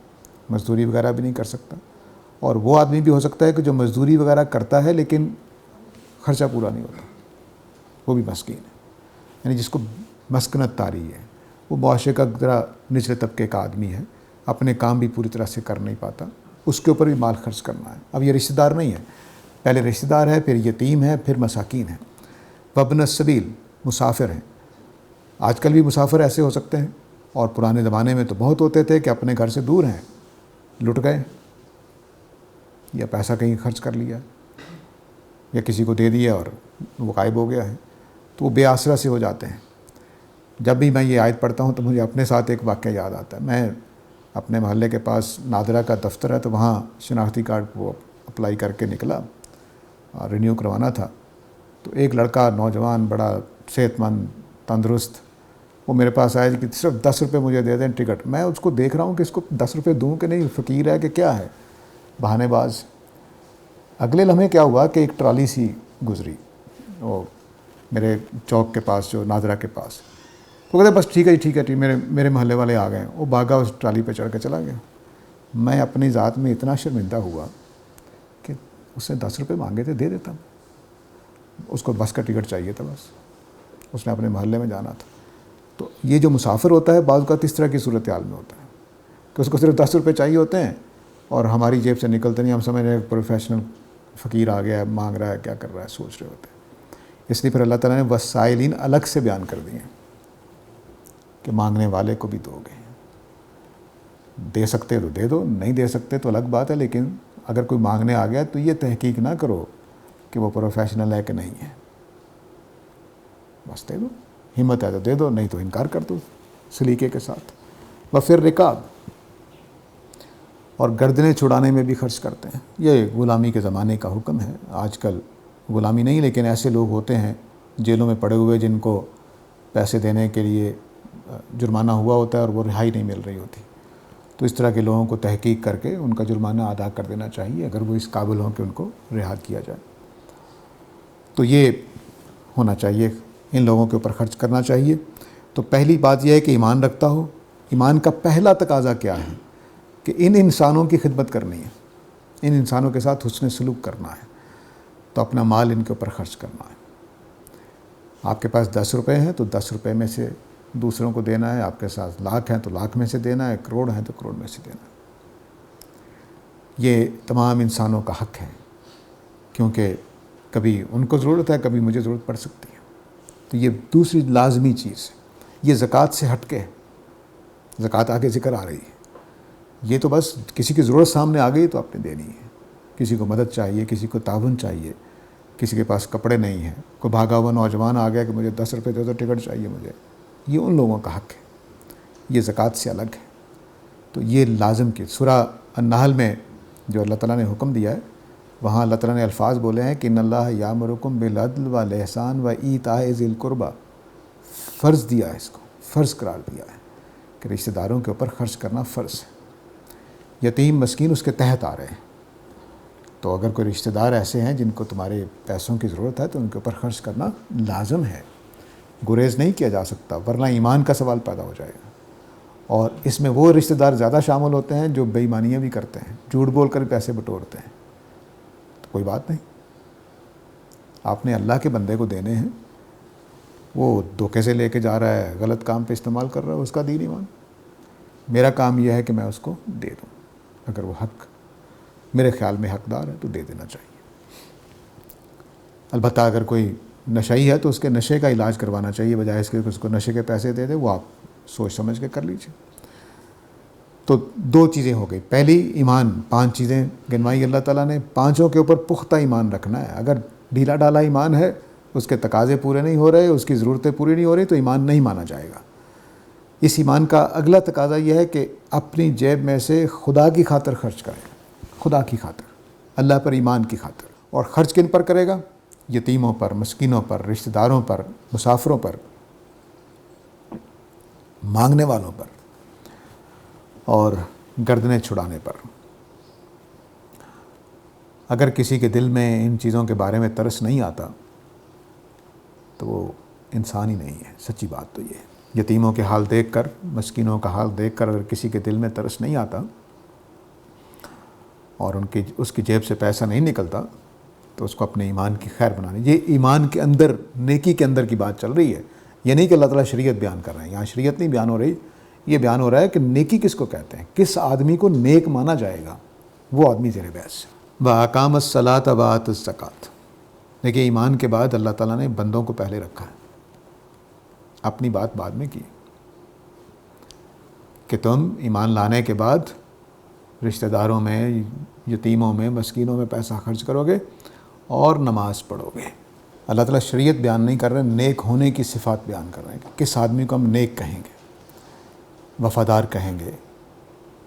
مزدوری وغیرہ بھی نہیں کر سکتا. اور وہ آدمی بھی ہو سکتا ہے کہ جو مزدوری وغیرہ کرتا ہے لیکن خرچہ پورا نہیں ہوتا، وہ بھی مسکین ہے. یعنی جس کو مسکنت طاری ہے، وہ معاشرے کا ذرا نچلے طبقے کا آدمی ہے، اپنے کام بھی پوری طرح سے کر نہیں پاتا، اس کے اوپر بھی مال خرچ کرنا ہے. اب یہ رشتہ دار نہیں ہے، پہلے رشتہ دار ہے، پھر یتیم ہے، پھر مساکین ہے. وابن السبیل، مسافر ہیں. آج کل بھی مسافر ایسے ہو سکتے ہیں اور پرانے زمانے میں تو بہت ہوتے تھے کہ اپنے گھر سے دور ہیں، لٹ گئے یا پیسہ کہیں خرچ کر لیا یا کسی کو دے دیا اور وہ غائب ہو گیا ہے، تو وہ بے آسرا سے ہو جاتے ہیں۔ جب بھی میں یہ آیت پڑھتا ہوں تو مجھے اپنے ساتھ ایک واقعہ یاد آتا ہے۔ میں اپنے محلے کے پاس نادرہ کا دفتر ہے، تو وہاں شناختی کارڈ کو اپلائی کر کے نکلا اور رینیو کروانا تھا، تو ایک لڑکا نوجوان بڑا صحت مند تندرست، وہ میرے پاس آیا کہ صرف 10 روپے مجھے دے دیں ٹکٹ۔ میں اس کو دیکھ رہا ہوں کہ اس کو 10 روپے دوں کہ نہیں، فقیر ہے کہ کیا ہے، بہانے باز۔ اگلے لمحے کیا ہوا کہ ایک ٹرالی سی گزری وہ میرے چوک کے پاس، جو نادرہ کے پاس، وہ کہتے بس ٹھیک ہے جی ٹھیک ہے، میرے محلے والے آ گئے۔ وہ بھاگا اس ٹرالی پہ چڑھ کے چلا گیا۔ میں اپنی ذات میں اتنا شرمندہ ہوا کہ اس نے 10 روپے مانگے تھے، دے دیتا، اس کو بس کا ٹکٹ چاہیے تھا، بس اس نے اپنے محلے میں جانا تھا۔ تو یہ جو مسافر ہوتا ہے بعض اوقات اس طرح کی صورتحال میں ہوتا ہے کہ اس کو صرف 10 روپے چاہیے ہوتے ہیں اور ہماری جیب سے نکلتے نہیں، ہم سمجھ رہے ہیں پروفیشنل فقیر آ گیا ہے، مانگ رہا ہے، کیا کر رہا ہے، سوچ رہے ہوتے ہیں۔ اس لیے پھر اللہ تعالیٰ نے وسائلین الگ سے بیان کر دیے کہ مانگنے والے کو بھی دو گے، دے سکتے تو دے دو، نہیں دے سکتے تو الگ بات ہے، لیکن اگر کوئی مانگنے آ گیا تو یہ تحقیق نہ کرو کہ وہ پروفیشنل ہے کہ نہیں ہے، بس دے دو، ہمت ہے تو دے دو، نہیں تو انکار کر دو سلیقے کے ساتھ۔ وفر رکاب، اور گردنیں چھڑانے میں بھی خرچ کرتے ہیں۔ یہ غلامی کے زمانے کا حکم ہے۔ آج کل غلامی نہیں، لیکن ایسے لوگ ہوتے ہیں جیلوں میں پڑے ہوئے جن کو پیسے دینے کے لیے جرمانہ ہوا ہوتا ہے اور وہ رہائی نہیں مل رہی ہوتی، تو اس طرح کے لوگوں کو تحقیق کر کے ان کا جرمانہ ادا کر دینا چاہیے اگر وہ اس قابل ہوں کہ ان کو رہا کیا جائے۔ تو یہ ہونا چاہیے، ان لوگوں کے اوپر خرچ کرنا چاہیے۔ تو پہلی بات یہ ہے کہ ایمان رکھتا ہو۔ ایمان کا پہلا تقاضا کیا ہے کہ ان انسانوں کی خدمت کرنی ہے، ان انسانوں کے ساتھ حسن سلوک کرنا ہے، تو اپنا مال ان کے اوپر خرچ کرنا ہے۔ آپ کے پاس 10 روپے ہیں تو 10 روپے میں سے دوسروں کو دینا ہے، آپ کے ساتھ لاکھ ہیں تو لاکھ میں سے دینا ہے، کروڑ ہیں تو کروڑ میں سے دینا ہے۔ یہ تمام انسانوں کا حق ہے، کیونکہ کبھی ان کو ضرورت ہے، کبھی مجھے ضرورت پڑ سکتی ہے۔ تو یہ دوسری لازمی چیز ہے۔ یہ زکوٰۃ سے ہٹ کے، زکوٰۃ آگے ذکر آ رہی ہے، یہ تو بس کسی کی ضرورت سامنے آ گئی تو آپ نے دینی ہے۔ کسی کو مدد چاہیے، کسی کو تعاون چاہیے، کسی کے پاس کپڑے نہیں ہیں، کوئی بھاگا ہوا نوجوان آ گیا کہ مجھے 10 روپے دے دو، ٹکٹ چاہیے مجھے، یہ ان لوگوں کا حق ہے، یہ زکوٰۃ سے الگ ہے۔ تو یہ لازم کی سورہ النحل میں جو اللہ تعالیٰ نے حکم دیا ہے، وہاں اللہ تعالیٰ نے الفاظ بولے ہیں کہ ان اللہ یامرکم بالعدل والاحسان وایتاء ذی القربی، فرض دیا ہے، اس کو فرض قرار دیا ہے کہ رشتہ داروں کے اوپر خرچ کرنا فرض ہے۔ یتیم مسکین اس کے تحت آ رہے ہیں، تو اگر کوئی رشتہ دار ایسے ہیں جن کو تمہارے پیسوں کی ضرورت ہے تو ان کے اوپر خرچ کرنا لازم ہے، گریز نہیں کیا جا سکتا، ورنہ ایمان کا سوال پیدا ہو جائے گا۔ اور اس میں وہ رشتہ دار زیادہ شامل ہوتے ہیں جو بے ایمانیاں بھی کرتے ہیں، جھوٹ بول کر پیسے بٹورتے ہیں، تو کوئی بات نہیں، آپ نے اللہ کے بندے کو دینے ہیں، وہ دھوکے سے لے کے جا رہا ہے، غلط کام پہ استعمال کر رہا ہے، اس کا دین ایمان۔ میرا کام یہ ہے کہ میں اس کو دے دوں، اگر وہ حق میرے خیال میں حقدار ہے تو دے دینا چاہیے۔ البتہ اگر کوئی نشئی ہے تو اس کے نشے کا علاج کروانا چاہیے، بجائے اس کے کہ اس کو نشے کے پیسے دے دے، وہ آپ سوچ سمجھ کے کر لیجیے۔ تو 2 چیزیں ہو گئی، پہلی ایمان، 5 چیزیں گنوائی اللہ تعالیٰ نے، 5 کے اوپر پختہ ایمان رکھنا ہے۔ اگر ڈھیلا ڈالا ایمان ہے، اس کے تقاضے پورے نہیں ہو رہے، اس کی ضرورتیں پوری نہیں ہو رہی، تو ایمان نہیں مانا جائے گا۔ اس ایمان کا اگلا تقاضا یہ ہے کہ اپنی جیب میں سے خدا کی خاطر خرچ کرے، خدا کی خاطر، اللہ پر ایمان کی خاطر۔ اور خرچ کن پر کرے گا؟ یتیموں پر، مسکینوں پر، رشتہ داروں پر، مسافروں پر، مانگنے والوں پر، اور گردنیں چھڑانے پر۔ اگر کسی کے دل میں ان چیزوں کے بارے میں ترس نہیں آتا تو وہ انسان ہی نہیں ہے، سچی بات تو یہ ہے۔ یتیموں کے حال دیکھ کر، مسکینوں کا حال دیکھ کر اگر کسی کے دل میں ترس نہیں آتا اور اس کی جیب سے پیسہ نہیں نکلتا تو اس کو اپنے ایمان کی خیر بنانی۔ یہ ایمان کے اندر، نیکی کے اندر کی بات چل رہی ہے، یہ نہیں کہ اللہ تعالیٰ شریعت بیان کر رہے ہیں، یہاں شریعت نہیں بیان ہو رہی، یہ بیان ہو رہا ہے کہ نیکی کس کو کہتے ہیں، کس آدمی کو نیک مانا جائے گا، وہ آدمی زیر بحث ہے۔ وَأَقَامَ الصَّلَاةَ وَآتَى الزَّكَاةَ، دیکھیے ایمان کے بعد اللہ تعالیٰ نے بندوں کو پہلے رکھا ہے، اپنی بات بعد میں کی۔ کہ تم ایمان لانے کے بعد رشتہ داروں میں، یتیموں میں، مسکینوں میں پیسہ خرچ کرو گے اور نماز پڑھو گے۔ اللہ تعالیٰ شریعت بیان نہیں کر رہے، نیک ہونے کی صفات بیان کر رہے ہیں کہ کس آدمی کو ہم نیک کہیں گے، وفادار کہیں گے،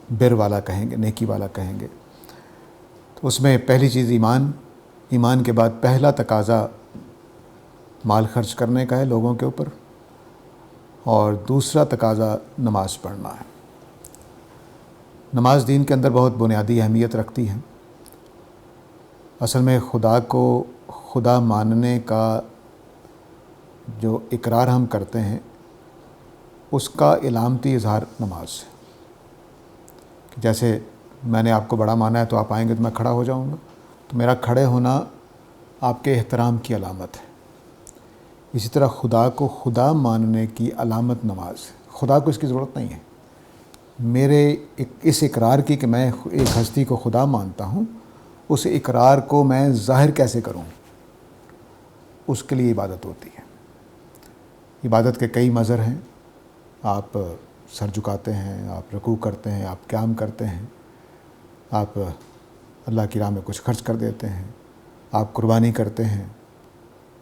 بر والا کہیں گے، نیکی والا کہیں گے۔ تو اس میں پہلی چیز ایمان کے بعد پہلا تقاضا مال خرچ کرنے کا ہے لوگوں کے اوپر، اور دوسرا تقاضا نماز پڑھنا ہے۔ نماز دین کے اندر بہت بنیادی اہمیت رکھتی ہے۔ اصل میں خدا کو خدا ماننے کا جو اقرار ہم کرتے ہیں اس کا علامتی اظہار نماز ہے۔ جیسے میں نے آپ کو بڑا مانا ہے تو آپ آئیں گے تو میں کھڑا ہو جاؤں گا، تو میرا کھڑے ہونا آپ کے احترام کی علامت ہے۔ اسی طرح خدا کو خدا ماننے کی علامت نماز ہے۔ خدا کو اس کی ضرورت نہیں ہے۔ میرے اس اقرار کی کہ میں ایک ہستی کو خدا مانتا ہوں، اس اقرار کو میں ظاہر کیسے کروں، اس کے لیے عبادت ہوتی ہے۔ عبادت کے کئی مظہر ہیں۔ آپ سر جھکاتے ہیں، آپ رکوع کرتے ہیں، آپ قیام کرتے ہیں، آپ اللہ کی راہ میں کچھ خرچ کر دیتے ہیں، آپ قربانی کرتے ہیں،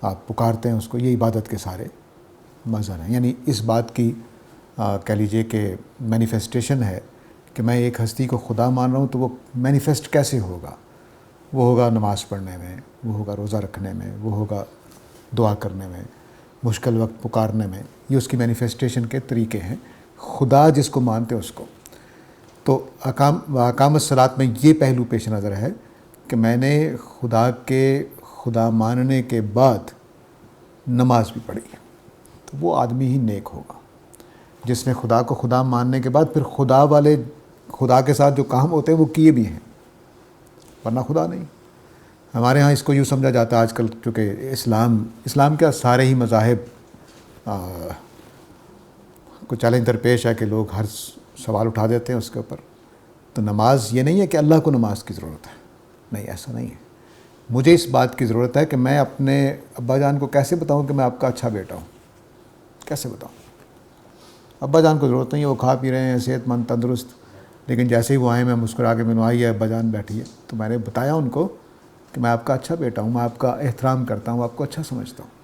آپ پکارتے ہیں اس کو۔ یہ عبادت کے سارے مظہر ہیں۔ یعنی اس بات کی کہہ لیجئے کہ مینیفیسٹیشن ہے کہ میں ایک ہستی کو خدا مان رہا ہوں، تو وہ مینیفیسٹ کیسے ہوگا؟ وہ ہوگا نماز پڑھنے میں، وہ ہوگا روزہ رکھنے میں، وہ ہوگا دعا کرنے میں، مشکل وقت پکارنے میں۔ یہ اس کی مینیفیسٹیشن کے طریقے ہیں۔ خدا جس کو مانتے اس کو تو اقام الصلاۃ میں یہ پہلو پیش نظر ہے کہ میں نے خدا کے خدا ماننے کے بعد نماز بھی پڑھی ہے، تو وہ آدمی ہی نیک ہوگا جس نے خدا کو خدا ماننے کے بعد پھر خدا کے ساتھ جو کام ہوتے ہیں وہ کیے بھی ہیں، ورنہ خدا نہیں۔ ہمارے ہاں اس کو یوں سمجھا جاتا ہے آج کل، چونکہ اسلام کیا سارے ہی مذاہب کو چیلنج درپیش ہے کہ لوگ ہر سوال اٹھا دیتے ہیں اس کے اوپر۔ تو نماز یہ نہیں ہے کہ اللہ کو نماز کی ضرورت ہے، نہیں، ایسا نہیں ہے۔ مجھے اس بات کی ضرورت ہے کہ میں اپنے ابا جان کو کیسے بتاؤں کہ میں آپ کا اچھا بیٹا ہوں، کیسے بتاؤں؟ ابا جان کو ضرورت نہیں ہے، وہ کھا پی رہے ہیں، صحت مند تندرست، لیکن جیسے ہی وہ آئے میں مسکرا کے میں آئی ہے ابا جان بیٹھی ہے، تو میں نے بتایا ان کو کہ میں آپ کا اچھا بیٹا ہوں، میں آپ کا احترام کرتا ہوں، آپ کو اچھا سمجھتا ہوں۔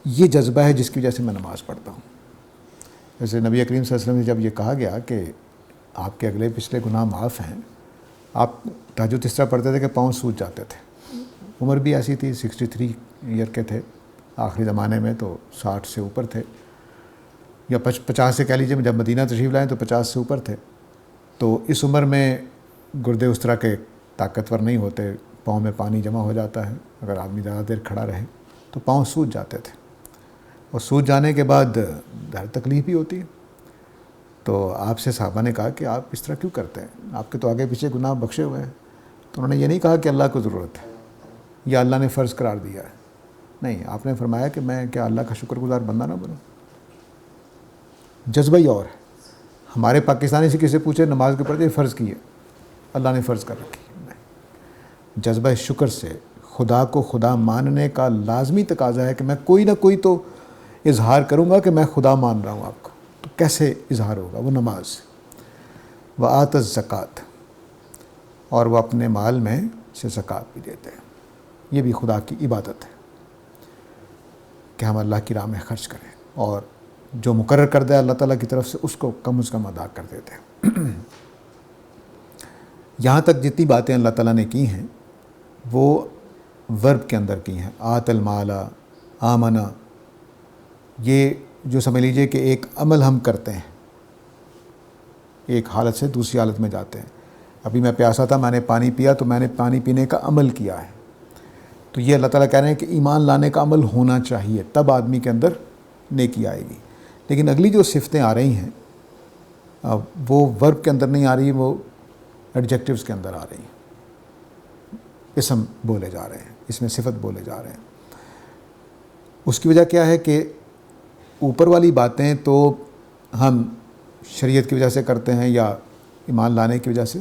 یہ جذبہ ہے جس کی وجہ سے میں نماز پڑھتا ہوں۔ جیسے نبی کریم صلی اللہ علیہ وسلم سے جب یہ کہا گیا کہ آپ کے اگلے پچھلے گناہ معاف ہیں، آپ تہجد اس طرح پڑھتے تھے کہ پاؤں سوج جاتے تھے۔ عمر بھی ایسی تھی، 63 ایئر کے تھے آخری زمانے میں، تو 60 سے اوپر تھے، یا 50 سے کہہ لیجیے، جب مدینہ تشریف لائیں تو 50 سے اوپر تھے۔ تو اس عمر میں گردے اس طرح کے طاقتور نہیں ہوتے، پاؤں میں پانی جمع ہو جاتا ہے، اگر آدمی زیادہ دیر کھڑا رہے تو پاؤں سوج جاتے تھے، اور سوج جانے کے بعد تکلیف بھی ہوتی ہے۔ تو آپ سے صحابہ نے کہا کہ آپ اس طرح کیوں کرتے ہیں، آپ کے تو آگے پیچھے گناہ بخشے ہوئے ہیں۔ تو انہوں نے یہ نہیں کہا کہ اللہ کو ضرورت ہے یا اللہ نے فرض قرار دیا ہے، نہیں، آپ نے فرمایا کہ میں کیا اللہ کا شکر گزار بندہ نہ بنوں؟ جذبہ ہی اور ہے۔ ہمارے پاکستانی سے کسی پوچھے نماز کے پڑھتے فرض کی ہے، اللہ نے فرض کر رکھی ہے، نہیں۔ جذبہ شکر سے خدا کو خدا ماننے کا لازمی تقاضا ہے کہ میں کوئی نہ کوئی تو اظہار کروں گا کہ میں خدا مان رہا ہوں آپ کو۔ تو کیسے اظہار ہوگا؟ وہ نماز۔ وآت الزکوٰۃ، اور وہ اپنے مال میں سے زکوٰۃ بھی دیتے ہیں۔ یہ بھی خدا کی عبادت ہے کہ ہم اللہ کی راہ میں خرچ کریں، اور جو مقرر کردہ ہے اللہ تعالیٰ کی طرف سے اس کو کم از کم ادا کر دیتے ہیں۔ یہاں تک جتنی باتیں اللہ تعالیٰ نے کی ہیں وہ ورب کے اندر کی ہیں۔ آت المال، آمنا، یہ جو سمجھ لیجئے کہ ایک عمل ہم کرتے ہیں، ایک حالت سے دوسری حالت میں جاتے ہیں۔ ابھی میں پیاسا تھا، میں نے پانی پیا، تو میں نے پانی پینے کا عمل کیا ہے۔ تو یہ اللہ تعالیٰ کہہ رہے ہیں کہ ایمان لانے کا عمل ہونا چاہیے، تب آدمی کے اندر نیکی آئے گی۔ لیکن اگلی جو صفتیں آ رہی ہیں وہ ورب کے اندر نہیں آ رہی، وہ ایڈجیکٹیوز کے اندر آ رہی ہیں، اسم بولے جا رہے ہیں، اس میں صفت بولے جا رہے ہیں۔ اس کی وجہ کیا ہے کہ اوپر والی باتیں تو ہم شریعت کی وجہ سے کرتے ہیں یا ایمان لانے کی وجہ سے،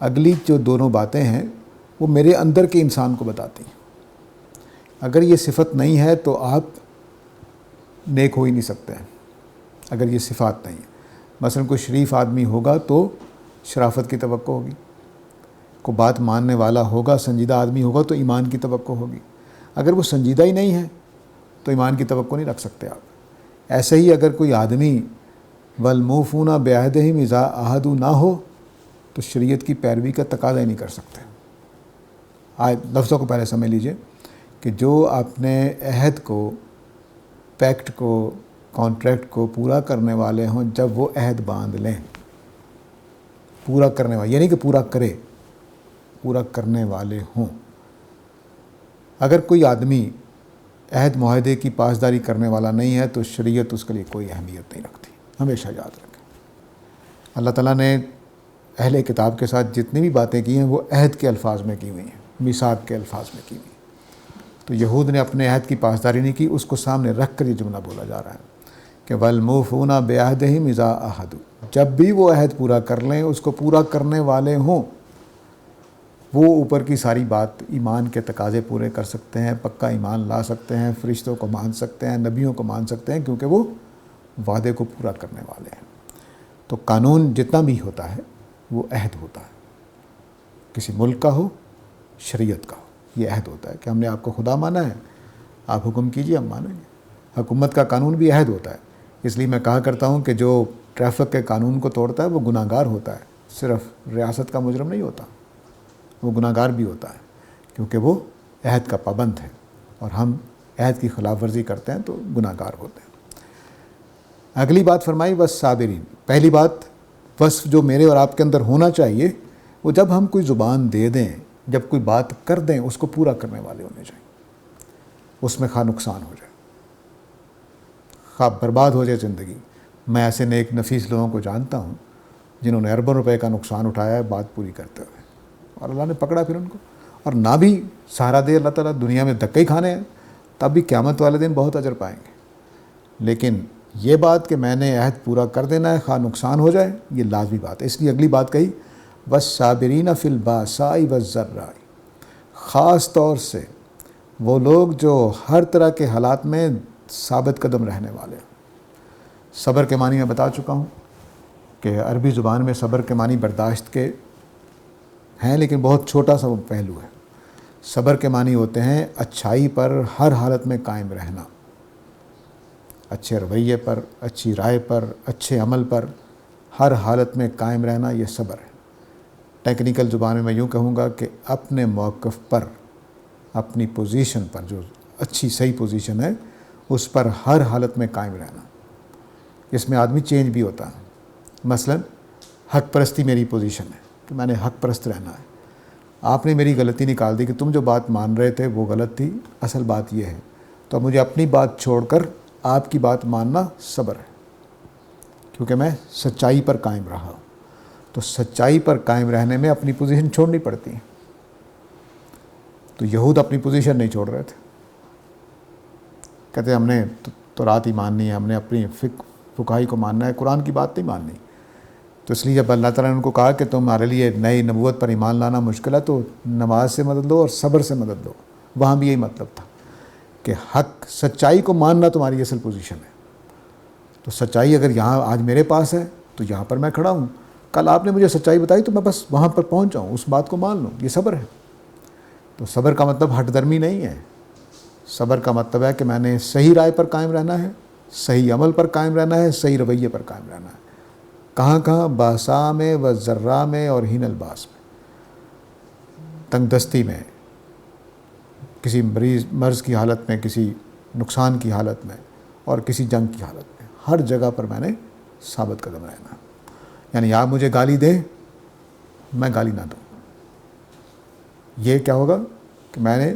اگلی جو دونوں باتیں ہیں وہ میرے اندر کے انسان کو بتاتی ہیں۔ اگر یہ صفت نہیں ہے تو آپ نیک ہو ہی نہیں سکتے ہیں، اگر یہ صفات نہیں ہے۔ مثلا کوئی شریف آدمی ہوگا تو شرافت کی توقع ہوگی، کوئی بات ماننے والا ہوگا، سنجیدہ آدمی ہوگا تو ایمان کی توقع ہوگی۔ اگر وہ سنجیدہ ہی نہیں ہے تو ایمان کی توقع نہیں رکھ سکتے آپ۔ ایسے ہی اگر کوئی آدمی والموفون بعہدہم اذا عاہدوا نہ ہو تو شریعت کی پیروی کا تقاضا ہی نہیں کر سکتے۔ لفظوں کو پہلے سمجھ لیجئے کہ جو اپنے عہد کو، پیکٹ کو، کانٹریکٹ کو پورا کرنے والے ہوں، جب وہ عہد باندھ لیں، پورا کرنے والے، یعنی کہ پورا کرے، پورا کرنے والے ہوں۔ اگر کوئی آدمی عہد معاہدے کی پاسداری کرنے والا نہیں ہے تو شریعت اس کے لیے کوئی اہمیت نہیں رکھتی، ہمیشہ یاد رکھیں۔ اللہ تعالیٰ نے اہل کتاب کے ساتھ جتنی بھی باتیں کی ہیں وہ عہد کے الفاظ میں کی ہوئی ہیں، میثاق کے الفاظ میں کی ہوئی ہیں۔ تو یہود نے اپنے عہد کی پاسداری نہیں کی، اس کو سامنے رکھ کر یہ جملہ بولا جا رہا ہے کہ والموفون بعہدہم اذا عاہدوا، جب بھی وہ عہد پورا کر لیں، اس کو پورا کرنے والے ہوں۔ وہ اوپر کی ساری بات، ایمان کے تقاضے پورے کر سکتے ہیں، پکا ایمان لا سکتے ہیں، فرشتوں کو مان سکتے ہیں، نبیوں کو مان سکتے ہیں، کیونکہ وہ وعدے کو پورا کرنے والے ہیں۔ تو قانون جتنا بھی ہوتا ہے وہ عہد ہوتا ہے، کسی ملک کا ہو، شریعت کا ہو، یہ عہد ہوتا ہے کہ ہم نے آپ کو خدا مانا ہے، آپ حکم کیجئے، ہم مانیں گے۔ حکومت کا قانون بھی عہد ہوتا ہے، اس لیے میں کہا کرتا ہوں کہ جو ٹریفک کے قانون کو توڑتا ہے وہ گناہ گار ہوتا ہے، صرف ریاست کا مجرم نہیں ہوتا، وہ گناہ گار بھی ہوتا ہے، کیونکہ وہ عہد کا پابند ہے، اور ہم عہد کی خلاف ورزی کرتے ہیں تو گناہ گار ہوتے ہیں۔ اگلی بات فرمائی والصابرین۔ پہلی بات، وصف جو میرے اور آپ کے اندر ہونا چاہیے، وہ جب ہم کوئی زبان دے دیں، جب کوئی بات کر دیں، اس کو پورا کرنے والے ہونے چاہیے، اس میں خواہ نقصان ہو جائے، خواہ برباد ہو جائے زندگی۔ میں ایسے نیک نفیس لوگوں کو جانتا ہوں جنہوں نے اربوں روپے کا نقصان اٹھایا ہے بات پوری کرتے ہوئے، اور اللہ نے پکڑا پھر ان کو، اور نہ بھی سہارا دے اللہ تعالیٰ، دنیا میں دھکے ہی کھانے ہیں، تب بھی قیامت والے دن بہت اجر پائیں گے۔ لیکن یہ بات کہ میں نے عہد پورا کر دینا ہے خواہ نقصان ہو جائے، یہ لازمی بات ہے۔ اس لیے اگلی بات کہی والصابرین فی الباساء والضراء، خاص طور سے وہ لوگ جو ہر طرح کے حالات میں ثابت قدم رہنے والے ہیں۔ صبر کے معنی میں بتا چکا ہوں کہ عربی زبان میں صبر کے معنی برداشت کے ہیں، لیکن بہت چھوٹا سا وہ پہلو ہے۔ صبر کے معنی ہوتے ہیں اچھائی پر ہر حالت میں قائم رہنا، اچھے رویے پر، اچھی رائے پر، اچھے عمل پر ہر حالت میں قائم رہنا، یہ صبر ہے۔ ٹیکنیکل زبان میں یوں کہوں گا کہ اپنے موقف پر، اپنی پوزیشن پر، جو اچھی صحیح پوزیشن ہے اس پر ہر حالت میں قائم رہنا۔ اس میں آدمی چینج بھی ہوتا ہے۔ مثلا حق پرستی میری پوزیشن ہے کہ میں نے حق پرست رہنا ہے۔ آپ نے میری غلطی نکال دی کہ تم جو بات مان رہے تھے وہ غلط تھی، اصل بات یہ ہے، تو مجھے اپنی بات چھوڑ کر آپ کی بات ماننا صبر ہے، کیونکہ میں سچائی پر قائم رہا ہوں۔ تو سچائی پر قائم رہنے میں اپنی پوزیشن چھوڑنی پڑتی ہے۔ تو یہود اپنی پوزیشن نہیں چھوڑ رہے تھے، کہتے ہم نے تورات ہی ماننی ہے، ہم نے اپنی فقہائی کو ماننا ہے، قرآن کی بات نہیں ماننی۔ تو اس لیے جب اللہ تعالیٰ نے ان کو کہا کہ تمہارے لیے نئی نبوت پر ایمان لانا مشکل ہے تو نماز سے مدد لو اور صبر سے مدد لو، وہاں بھی یہی مطلب تھا کہ حق، سچائی کو ماننا تمہاری اصل پوزیشن ہے۔ تو سچائی اگر یہاں آج میرے پاس ہے تو یہاں پر میں کھڑا ہوں، کل آپ نے مجھے سچائی بتائی تو میں بس وہاں پر پہنچ جاؤں، اس بات کو مان لوں، یہ صبر ہے۔ تو صبر کا مطلب ہٹ درمی نہیں ہے، صبر کا مطلب ہے کہ میں نے صحیح رائے پر قائم رہنا ہے، صحیح عمل پر قائم رہنا ہے، صحیح رویے پر قائم رہنا ہے۔ کہاں کہاں؟ باسا میں و ذرا میں اور ہین الباس میں، تنگ دستی میں، کسی مرض کی حالت میں، کسی نقصان کی حالت میں، اور کسی جنگ کی حالت میں، ہر جگہ پر میں نے ثابت قدم رہنا۔ یعنی آپ مجھے گالی دیں، میں گالی نہ دوں، یہ کیا ہوگا کہ میں نے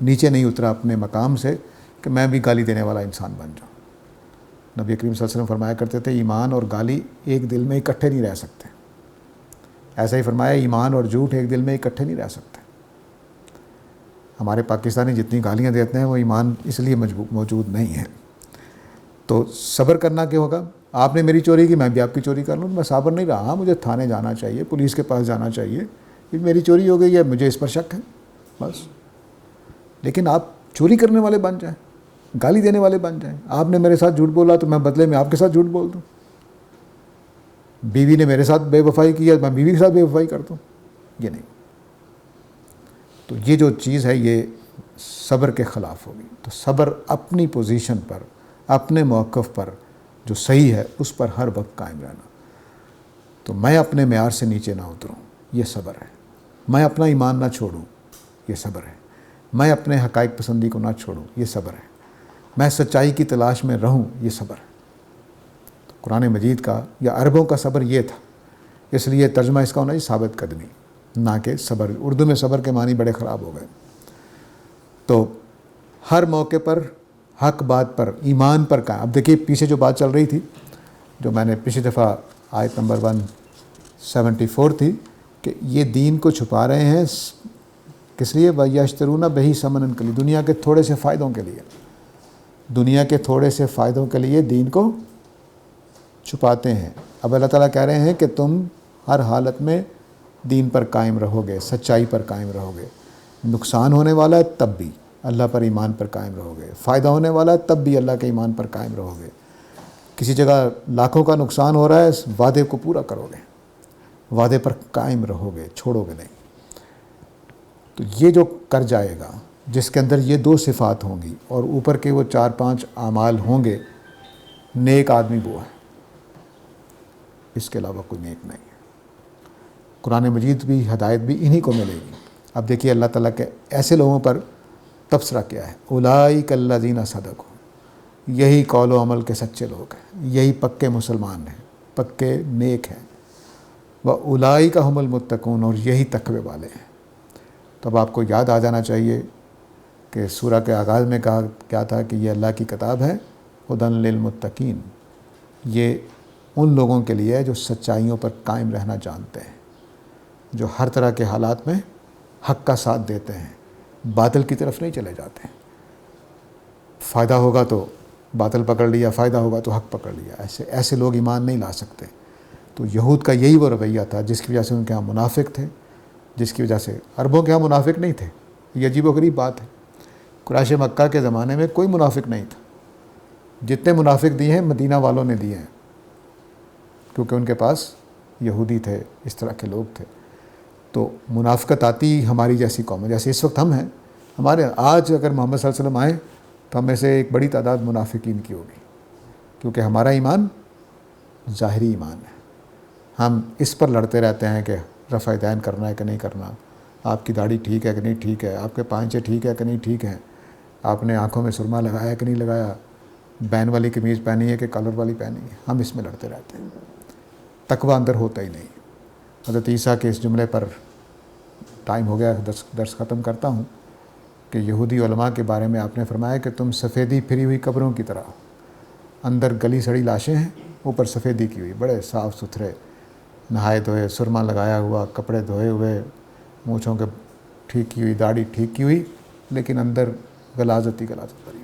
نیچے نہیں اترا اپنے مقام سے کہ میں بھی گالی دینے والا انسان بن جاؤں۔ نبی کریم صلی اللہ علیہ وسلم فرمایا کرتے تھے ایمان اور گالی ایک دل میں اکٹھے نہیں رہ سکتے۔ ایسا ہی فرمایا ایمان اور جھوٹ ایک دل میں اکٹھے نہیں رہ سکتے۔ ہمارے پاکستانی جتنی گالیاں دیتے ہیں وہ ایمان اس لیے موجود نہیں ہے۔ تو صبر کرنا کیا ہوگا؟ آپ نے میری چوری کی، میں بھی آپ کی چوری کر لوں، میں صابر نہیں رہا، مجھے تھانے جانا چاہیے، پولیس کے پاس جانا چاہیے، یہ میری چوری ہو گئی ہے، مجھے اس پر شک ہے، بس۔ لیکن آپ چوری کرنے والے بن جائیں، گالی دینے والے بن جائیں، آپ نے میرے ساتھ جھوٹ بولا تو میں بدلے میں آپ کے ساتھ جھوٹ بول دوں، بیوی نے میرے ساتھ بے وفائی کی ہے میں بیوی کے ساتھ بے وفائی کرتا ہوں، یہ نہیں۔ تو یہ جو چیز ہے یہ صبر کے خلاف ہوگی۔ تو صبر اپنی پوزیشن پر، اپنے موقف پر جو صحیح ہے اس پر ہر وقت قائم رہنا۔ تو میں اپنے معیار سے نیچے نہ اتروں، یہ صبر ہے۔ میں اپنا ایمان نہ چھوڑوں، یہ صبر ہے۔ میں اپنے حقائق پسندی کو نہ چھوڑوں، یہ صبر ہے۔ میں سچائی کی تلاش میں رہوں، یہ صبر ہے۔ تو قرآن مجید کا یا عربوں کا صبر یہ تھا، اس لیے ترجمہ اس کا ہونا چاہیے ثابت قدمی، نہ کہ صبر۔ اردو میں صبر کے معنی بڑے خراب ہو گئے۔ تو ہر موقع پر حق بات پر، ایمان پر قائم۔ اب دیکھیے پیچھے جو بات چل رہی تھی، جو میں نے پچھلی دفعہ آیت نمبر 174 تھی، کہ یہ دین کو چھپا رہے ہیں کس لیے؟ وَيَشْتَرُونَ بِهِ ثَمَنًا قَلِيلًا، دنیا کے تھوڑے سے فائدوں کے لیے، دنیا کے تھوڑے سے فائدوں کے لیے دین کو چھپاتے ہیں۔ اب اللہ تعالیٰ کہہ رہے ہیں کہ تم ہر حالت میں دین پر قائم رہو گے، سچائی پر قائم رہو گے۔ نقصان ہونے والا ہے تب بھی اللہ پر ایمان پر قائم رہو گے، فائدہ ہونے والا ہے تب بھی اللہ کے ایمان پر قائم رہو گے۔ کسی جگہ لاکھوں کا نقصان ہو رہا ہے، اس وعدے کو پورا کرو گے، وعدے پر قائم رہو گے، چھوڑو گے نہیں۔ تو یہ جو کر جائے گا، جس کے اندر یہ دو صفات ہوں گی اور اوپر کے وہ 4-5 اعمال ہوں گے، نیک آدمی وہ ہے، اس کے علاوہ کوئی نیک نہیں ہے۔ قرآن مجید بھی ہدایت بھی انہی کو ملے گی۔ اب دیکھیے اللہ تعالیٰ کے ایسے لوگوں پر تبصرہ کیا ہے، اولئک الذین صدقوا، یہی قول و عمل کے سچے لوگ ہیں، یہی پکے مسلمان ہیں، پکے نیک ہیں، واولئک ھم المتقون، اور یہی تقوی والے ہیں۔ تو اب آپ کو یاد آ جانا چاہیے کہ سورہ کے آغاز میں کہا کیا تھا کہ یہ اللہ کی کتاب ہے، ھدی للمتقین، یہ ان لوگوں کے لیے ہے جو سچائیوں پر قائم رہنا جانتے ہیں، جو ہر طرح کے حالات میں حق کا ساتھ دیتے ہیں، باطل کی طرف نہیں چلے جاتے ہیں۔ فائدہ ہوگا تو باطل پکڑ لیا، فائدہ ہوگا تو حق پکڑ لیا، ایسے لوگ ایمان نہیں لا سکتے۔ تو یہود کا یہی وہ رویہ تھا جس کی وجہ سے ان کے ہاں منافق تھے، جس کی وجہ سے عربوں کے ہاں منافق نہیں تھے۔ یہ عجیب و غریب بات ہے، قریش مکہ کے زمانے میں کوئی منافق نہیں تھا۔ جتنے منافق دیے ہیں مدینہ والوں نے دیے ہیں، کیونکہ ان کے پاس یہودی تھے، اس طرح کے لوگ تھے۔ تو منافقت آتی ہماری جیسی قوم، جیسے اس وقت ہم ہیں، ہمارے آج اگر محمد صلی اللہ علیہ وسلم آئیں تو ہم میں سے ایک بڑی تعداد منافقین کی ہوگی، کیونکہ ہمارا ایمان ظاہری ایمان ہے۔ ہم اس پر لڑتے رہتے ہیں کہ رفع دین کرنا ہے کہ نہیں کرنا، آپ کی داڑھی ٹھیک ہے کہ نہیں ٹھیک ہے، آپ کے پانچے ٹھیک ہے کہ نہیں ٹھیک ہیں، آپ نے آنکھوں میں سرما لگایا ہے کہ نہیں لگایا، بین والی قمیض پہنی ہے کہ کالر والی پہنی ہے، ہم اس میں لڑتے رہتے ہیں، تقویٰ اندر ہوتا ہی نہیں۔ حضرت عیسیٰ کے اس جملے پر ٹائم ہو گیا، درس ختم کرتا ہوں، کہ یہودی علماء کے بارے میں آپ نے فرمایا کہ تم سفیدی پھری ہوئی قبروں کی طرح، اندر گلی سڑی لاشیں ہیں، اوپر سفیدی کی ہوئی، بڑے صاف ستھرے، نہائے دھوئے، سرما لگایا ہوا، کپڑے دھوئے ہوئے، مونچھوں کے ٹھیک کی ہوئی، داڑھی ٹھیک کی ہوئی، لیکن اندر غلاظت ہی غلاظت بھری۔